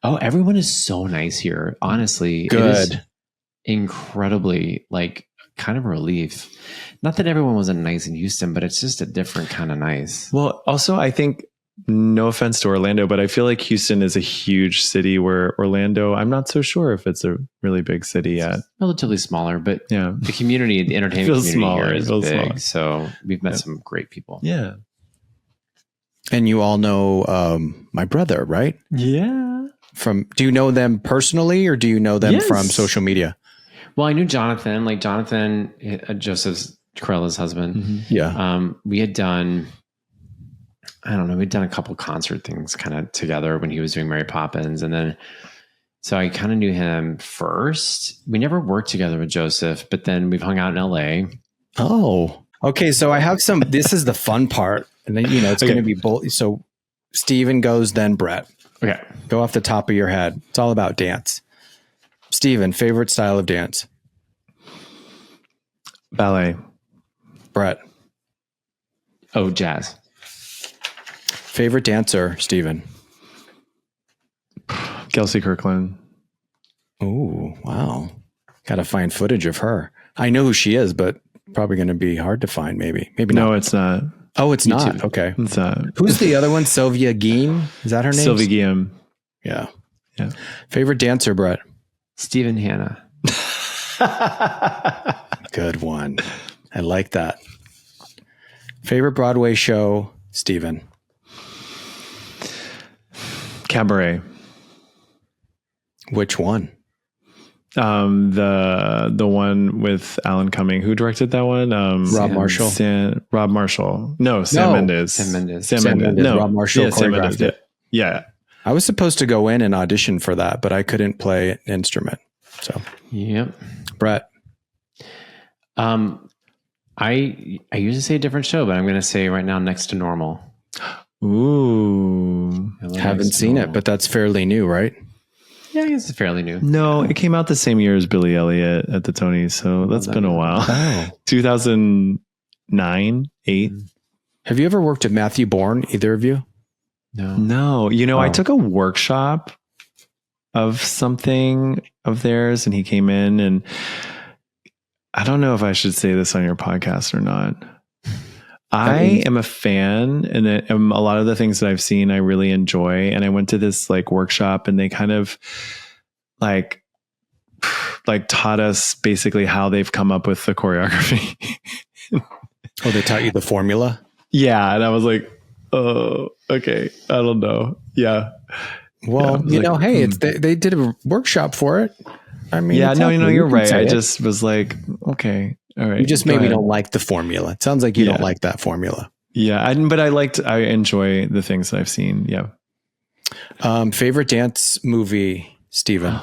Oh, everyone is so nice here. Honestly, It Good. is incredibly kind of a relief. Not that everyone wasn't nice in Houston, but it's just a different kind of nice. Well, also, I think, no offense to Orlando, but I feel like Houston is a huge city, where Orlando, I'm not so sure if it's a really big city yet. Relatively smaller, but Yeah. the community, the entertainment Feels community smaller. here It is feels big. smaller. So we've met Yeah. some great people. Yeah. And you all know my brother, right? Yeah. Do you know them personally, or do you know them Yes. from social media? Well, I knew Jonathan, Joseph's Corella's husband. Mm-hmm. Yeah. We had done, I don't know, we'd done a couple concert things kind of together when he was doing Mary Poppins. And then, so I kind of knew him first. We never worked together with Joseph, but then we've hung out in LA. Oh, okay. So I have some. This is the fun part, and then it's Okay. going to be both. So Stephen goes, then Bret. Okay. Go off the top of your head. It's all about dance. Stephen, favorite style of dance? Ballet. Bret, Oh, jazz. favorite dancer? Stephen. Kelsey Kirkland. Oh, wow. Got to find footage of her. I know who she is, but probably going to be hard to find. Maybe No, not. it's not. Oh, it's not. too. Okay. It's not. Who's the other one? Sylvia Guillem? Is that her name? Sylvie Guillaume. Yeah. Yeah. Favorite dancer, Bret? Stephen Hanna. Good one. I like that. Favorite Broadway show, Stephen? Cabaret. Which one? The one with Alan Cumming. Who directed that one? Rob Marshall. Rob Marshall. No, Sam No. Mendes. Sam Mendes. Sam Sam Mendes. Mendes. No, Rob Marshall Yeah, Sam choreographed Mendes. it. Yeah. I was supposed to go in and audition for that, but I couldn't play an instrument. So, Yep. Bret, I usually say a different show, but I'm going to say right now Next to Normal. Ooh. I love haven't Next to seen it, Normal. but that's fairly new, right? Yeah, I guess it's fairly new. No, it came out the same year as Billy Elliot at the Tonys, so that's been a while. Oh. 2009, 8. Have you ever worked at Matthew Bourne, either of you? No. No, I Oh. took a workshop of something of theirs, and he came in, and I don't know if I should say this on your podcast or not. I am a fan, and a lot of the things that I've seen, I really enjoy. And I went to this workshop, and they kind of like taught us basically how they've come up with the choreography. Oh, they taught you the formula? Yeah. And I was like, oh, okay. I don't know. Yeah. Well, Yeah, hey, it's they did a workshop for it. I mean, yeah, no, you're right. I it. just was like, okay, all right. You just maybe don't like the formula. It sounds like you don't like that formula. Yeah, I enjoy the things that I've seen. Yeah. Favorite dance movie, Stephen?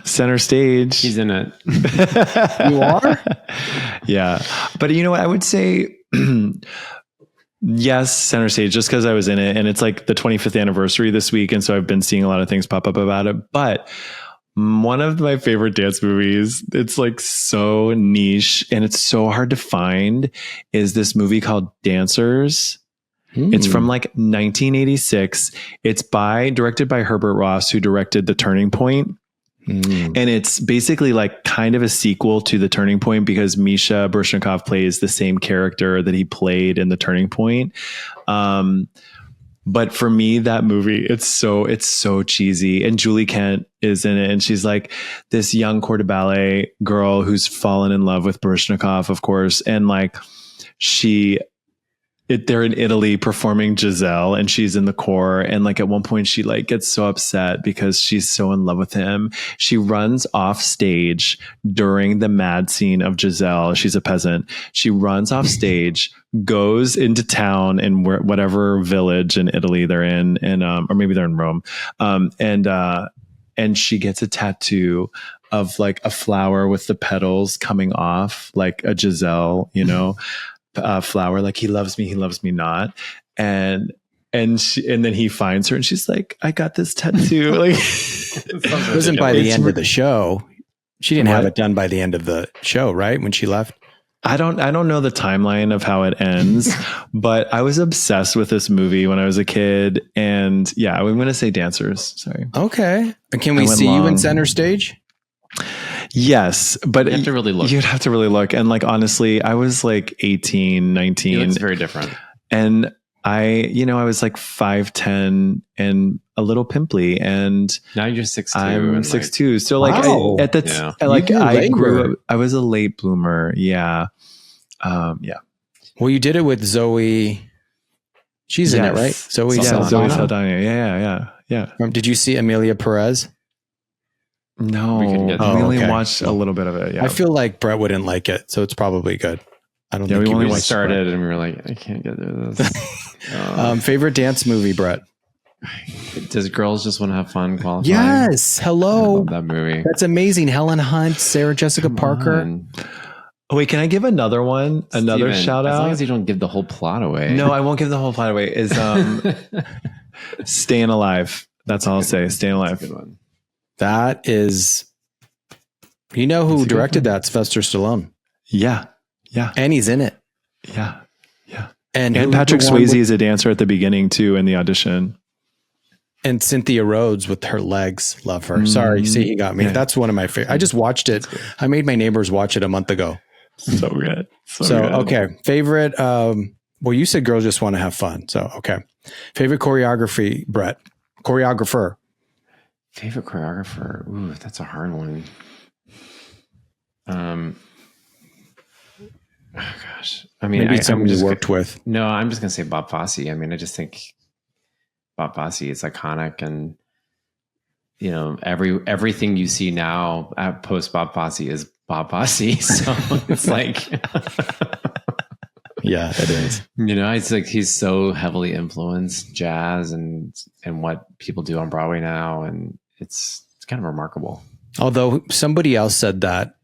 Center Stage. He's in it. You are? Yeah. But you know what? I would say yes, Center Stage, just because I was in it. And it's like the 25th anniversary this week. And so I've been seeing a lot of things pop up about it. But one of my favorite dance movies, it's like so niche and it's so hard to find, is this movie called Dancers. It's from like 1986. It's directed by Herbert Ross, who directed The Turning Point. And it's basically like kind of a sequel to The Turning Point because Misha Baryshnikov plays the same character that he played in The Turning Point. But for me, that movie, it's so cheesy. And Julie Kent is in it. And she's like this young corps de ballet girl who's fallen in love with Baryshnikov, of course. And like they're in Italy performing Giselle and she's in the corps. And like at one point she like gets so upset because she's so in love with him. She runs off stage during the mad scene of Giselle. She's a peasant. She runs off stage, goes into town in whatever village in Italy they're in, and or maybe they're in Rome. And she gets a tattoo of like a flower with the petals coming off, like a Giselle, flower, like he loves me not. And then he finds her and she's like, I got this tattoo. Like it wasn't by the end of the show. She didn't have it done by the end of the show, right? When she left. I don't know the timeline of how it ends, but I was obsessed with this movie when I was a kid. And yeah, I'm going to say Dancers. Sorry. Okay. And can we see you in Center Stage? Yes, but you have to really look. You'd have to really look. And like, honestly, I was like 18, 19. It's very different. And I was like 5'10" and a little pimply. And now you're 6'2". I'm 6'2". So like wow. I grew up, I was a late bloomer. Yeah. Yeah. Well, you did it with Zoe. She's in it, right? Zoe Saldana. Yeah. Did you see Amelia Perez? No, we only watched a little bit of it. Yeah, I feel like Bret wouldn't like it, so it's probably good. I don't think we only started and we were like, I can't get through this. Favorite dance movie, Bret? Does Girls Just Want to Have Fun qualify? Yes. Hello. I love that movie. That's amazing. Helen Hunt, Sarah Jessica Parker. Oh, wait, can I give another one? Another shout out? As long as you don't give the whole plot away. No, I won't give the whole plot away. Is Staying Alive. That's all I'll say. Staying Alive. That's a good one. That is, who directed that? Sylvester Stallone. Yeah. And he's in it. Yeah. And Patrick Swayze is a dancer at the beginning too in the audition. And Cynthia Rhodes with her legs. Love her. Sorry, see, he got me. Yeah. That's one of my favorite. I just watched it. I made my neighbors watch it a month ago. So good. So good. Okay. Favorite, well, you said Girls Just Want to Have Fun. So, okay. Favorite choreography, Bret? Choreographer. Favorite choreographer? Ooh, that's a hard one. Oh gosh. I mean, maybe somebody you worked with. No, I'm just gonna say Bob Fosse. I mean, I just think Bob Fosse is iconic, and everything you see now at post Bob Fosse is Bob Fosse. So it's like, yeah, it is. It's like he's so heavily influenced jazz and what people do on Broadway now, and it's kind of remarkable. Although somebody else said that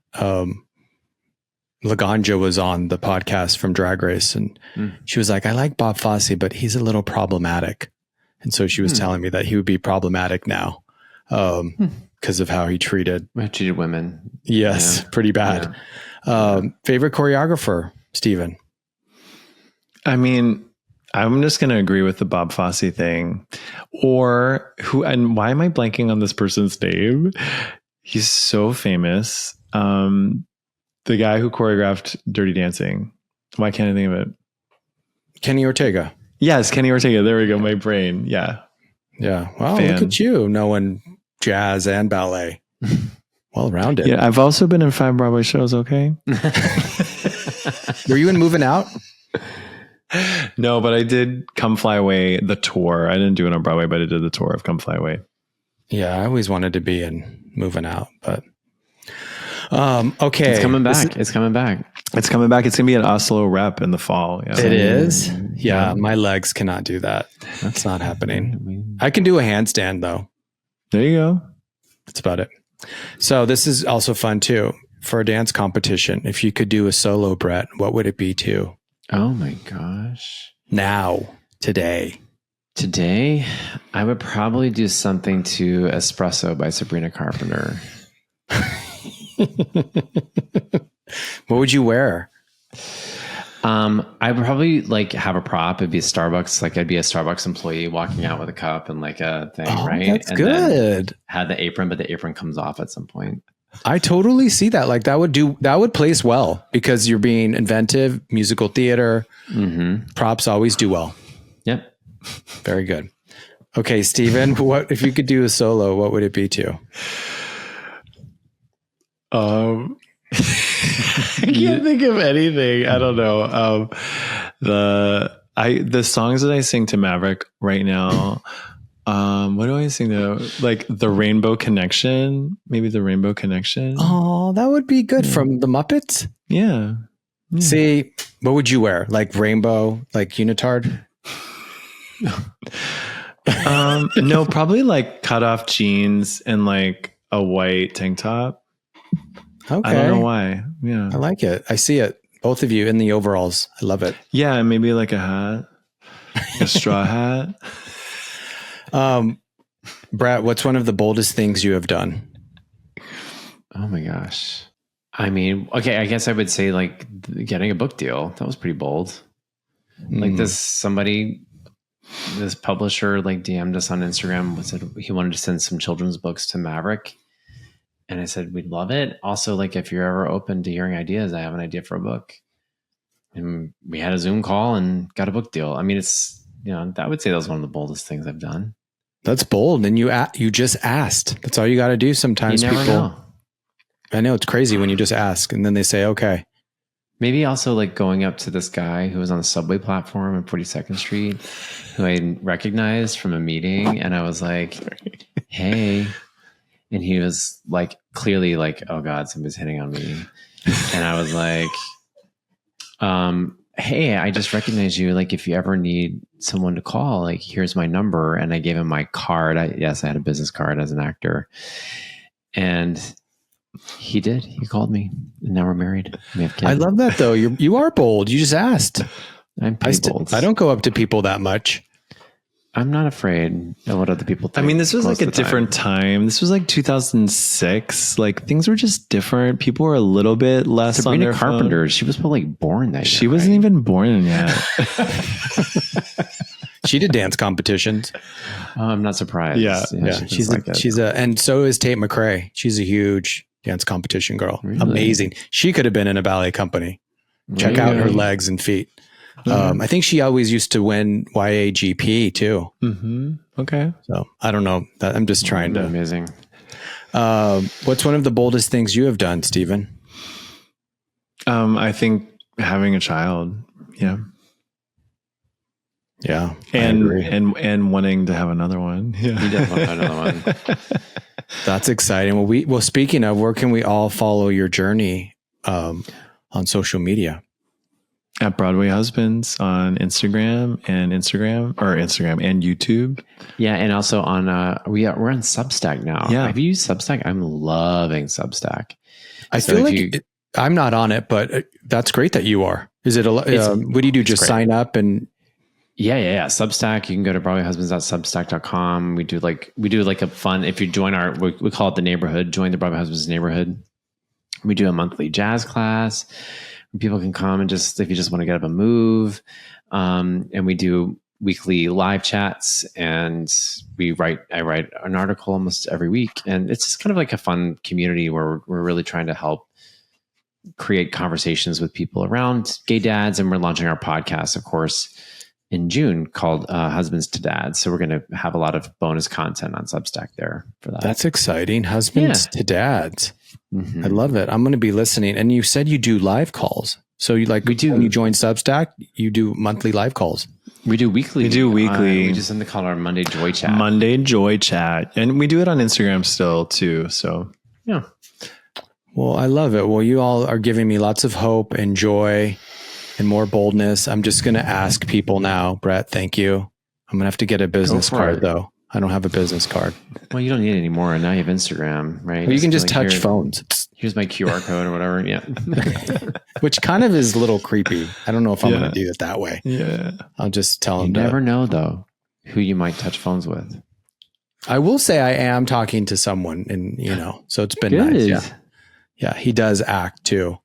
Laganja was on the podcast from Drag Race, and she was like, I like Bob Fosse, but he's a little problematic. And so she was telling me that he would be problematic now because of how he treated women. Yes, pretty bad. Yeah. Favorite choreographer, Stephen? I mean, I'm just going to agree with the Bob Fosse thing. And why am I blanking on this person's name? He's so famous. The guy who choreographed Dirty Dancing. Why can't I think of it? Kenny Ortega. Yes, Kenny Ortega. There we go. My brain. Yeah. Yeah. Wow. Look at you knowing jazz and ballet. Well rounded. Yeah. I've also been in 5 Broadway shows. Okay. Were you in Moving Out? No, but I did Come Fly Away, the tour. I didn't do it on Broadway, but I did the tour of Come Fly Away. Yeah, I always wanted to be in Moving Out, but okay. It's coming back. It's coming back. It's coming back. It's going to be at Oslo Rep in the fall. Yeah. It is? Yeah, my legs cannot do that. That's not happening. I can do a handstand, though. There you go. That's about it. So this is also fun, too. For a dance competition, if you could do a solo, Bret, what would it be, too? Oh, my gosh. Now, today. Today, I would probably do something to Espresso by Sabrina Carpenter. What would you wear? I would probably like have a prop. It'd be a Starbucks. Like I'd be a Starbucks employee walking out with a cup and like a thing, right? That's and good. Had the apron, but the apron comes off at some point. I totally see that. Like that would place well because you're being inventive, musical theater. Mm-hmm. Props always do well. Yep. Very good. Okay, Stephen, what if you could do a solo, what would it be to? I can't think of anything. I don't know. The songs that I sing to Maverick right now. What do I sing to? Like the Rainbow Connection, maybe the Rainbow Connection. Oh, that would be good from the Muppets. Yeah. See, what would you wear? Like rainbow, like unitard? No, probably like cut off jeans and like a white tank top. Okay. I don't know why. Yeah. I like it. I see it. Both of you in the overalls. I love it. Yeah. And maybe like a hat, like a straw hat. Bret, what's one of the boldest things you have done? Oh my gosh. I mean, okay, I guess I would say like getting a book deal. That was pretty bold. Like this publisher like DM'd us on Instagram, said he wanted to send some children's books to Maverick. And I said, we'd love it. Also, like if you're ever open to hearing ideas, I have an idea for a book. And we had a Zoom call and got a book deal. I mean, it's, I would say that was one of the boldest things I've done. That's bold. And you just asked. That's all you got to do sometimes. You never know. I know it's crazy when you just ask and then they say, okay. Maybe also like going up to this guy who was on the subway platform on 42nd Street, who I recognized from a meeting. And I was like, hey. And he was like, clearly like, oh God, somebody's hitting on me. And I was like, hey, I just recognize you. Like, if you ever need someone to call, like, here's my number. And I gave him my card. I had a business card as an actor. And he did. He called me. And now we're married. We have kids. I love that, though. You are bold. You just asked. I'm pretty bold. I don't go up to people that much. I'm not afraid of what other people think. I mean, this was like a different time. This was like 2006. Like things were just different. People were a little bit less on their Carpenter. phone. She was probably born that year. She wasn't even born yet. She did dance competitions. I'm not surprised. Yeah. And so is Tate McRae. She's a huge dance competition girl. Really? Amazing. She could have been in a ballet company. Check out her legs and feet. I think she always used to win YAGP too. Mm-hmm. Okay. So I don't know. I'm just trying to. Amazing. What's one of the boldest things you have done, Stephen? I think having a child. Yeah. Yeah. And wanting to have another one. Yeah. You definitely have another one. That's exciting. Well, speaking of, where can we all follow your journey on social media? At Broadway Husbands on Instagram and YouTube. Yeah, and also on we're on Substack now. Yeah. Have you used Substack? I'm loving Substack. I feel like I'm not on it, but that's great that you are. Is it what do you do? Just sign up and Yeah. Substack. You can go to BroadwayHusbands.substack.com. We do like a fun. If you join we call it the neighborhood. Join the Broadway Husbands neighborhood. We do a monthly jazz class. People can come and if you just want to get up and move. And we do weekly live chats and I write an article almost every week. And it's just kind of like a fun community where we're really trying to help create conversations with people around gay dads. And we're launching our podcast, of course, in June called Husbands to Dads. So we're going to have a lot of bonus content on Substack there for that. That's exciting. Husbands to Dads. Mm-hmm. I love it. I'm going to be listening. And you said you do live calls. So you like, We do. when you join Substack, you do monthly live calls. We do weekly. We do weekly. We just send the call our Monday Joy Chat. Monday Joy Chat. And we do it on Instagram still too. So Yeah. Well, I love it. Well, you all are giving me lots of hope and joy and more boldness. I'm just going to ask people now, Bret, thank you. I'm going to have to get a business card though. I don't have a business card. Well, you don't need it anymore. Now you have Instagram, right? Well, you can just like, touch phones. Here's my QR code or whatever. Yeah. Which kind of is a little creepy. I don't know if I'm going to do it that way. yeah. I'll just tell You them never know though who you might touch phones with. I will say I am talking to someone and, so it's been Good. nice. Yeah. Yeah. He does act too,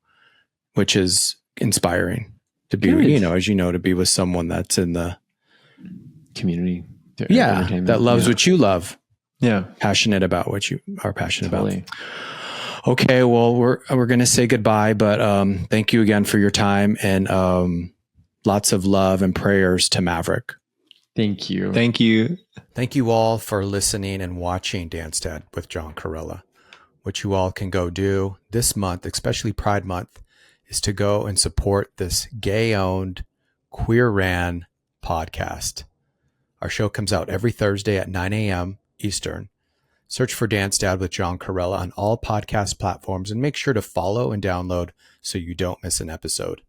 which is inspiring to be, Good. as you know, to be with someone that's in the Community. that loves what you love. Yeah. Passionate about what you are passionate Totally. about. Okay. Well, we're going to say goodbye, but thank you again for your time and lots of love and prayers to Maverick. Thank you. Thank you. Thank you all for listening and watching Dance Dad with John Corella. What you all can go do this month, especially Pride Month, is to go and support this gay-owned, queer-ran podcast. Our show comes out every Thursday at 9 a.m. Eastern. Search for Dance Dad with John Corella on all podcast platforms and make sure to follow and download so you don't miss an episode.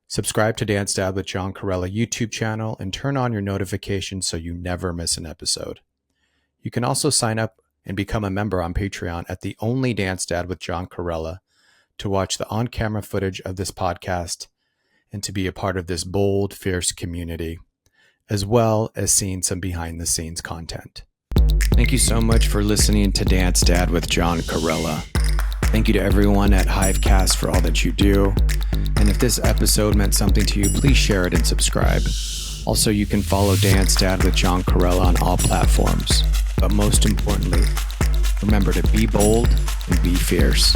Subscribe to Dance Dad with John Corella YouTube channel and turn on your notifications so you never miss an episode. You can also sign up and become a member on Patreon at the only Dance Dad with John Corella to watch the on-camera footage of this podcast and to be a part of this bold, fierce community, as well as seeing some behind-the-scenes content. Thank you so much for listening to Dance Dad with John Corella. Thank you to everyone at Hivecast for all that you do. And if this episode meant something to you, please share it and subscribe. Also, you can follow Dance Dad with John Corella on all platforms. But most importantly, remember to be bold and be fierce.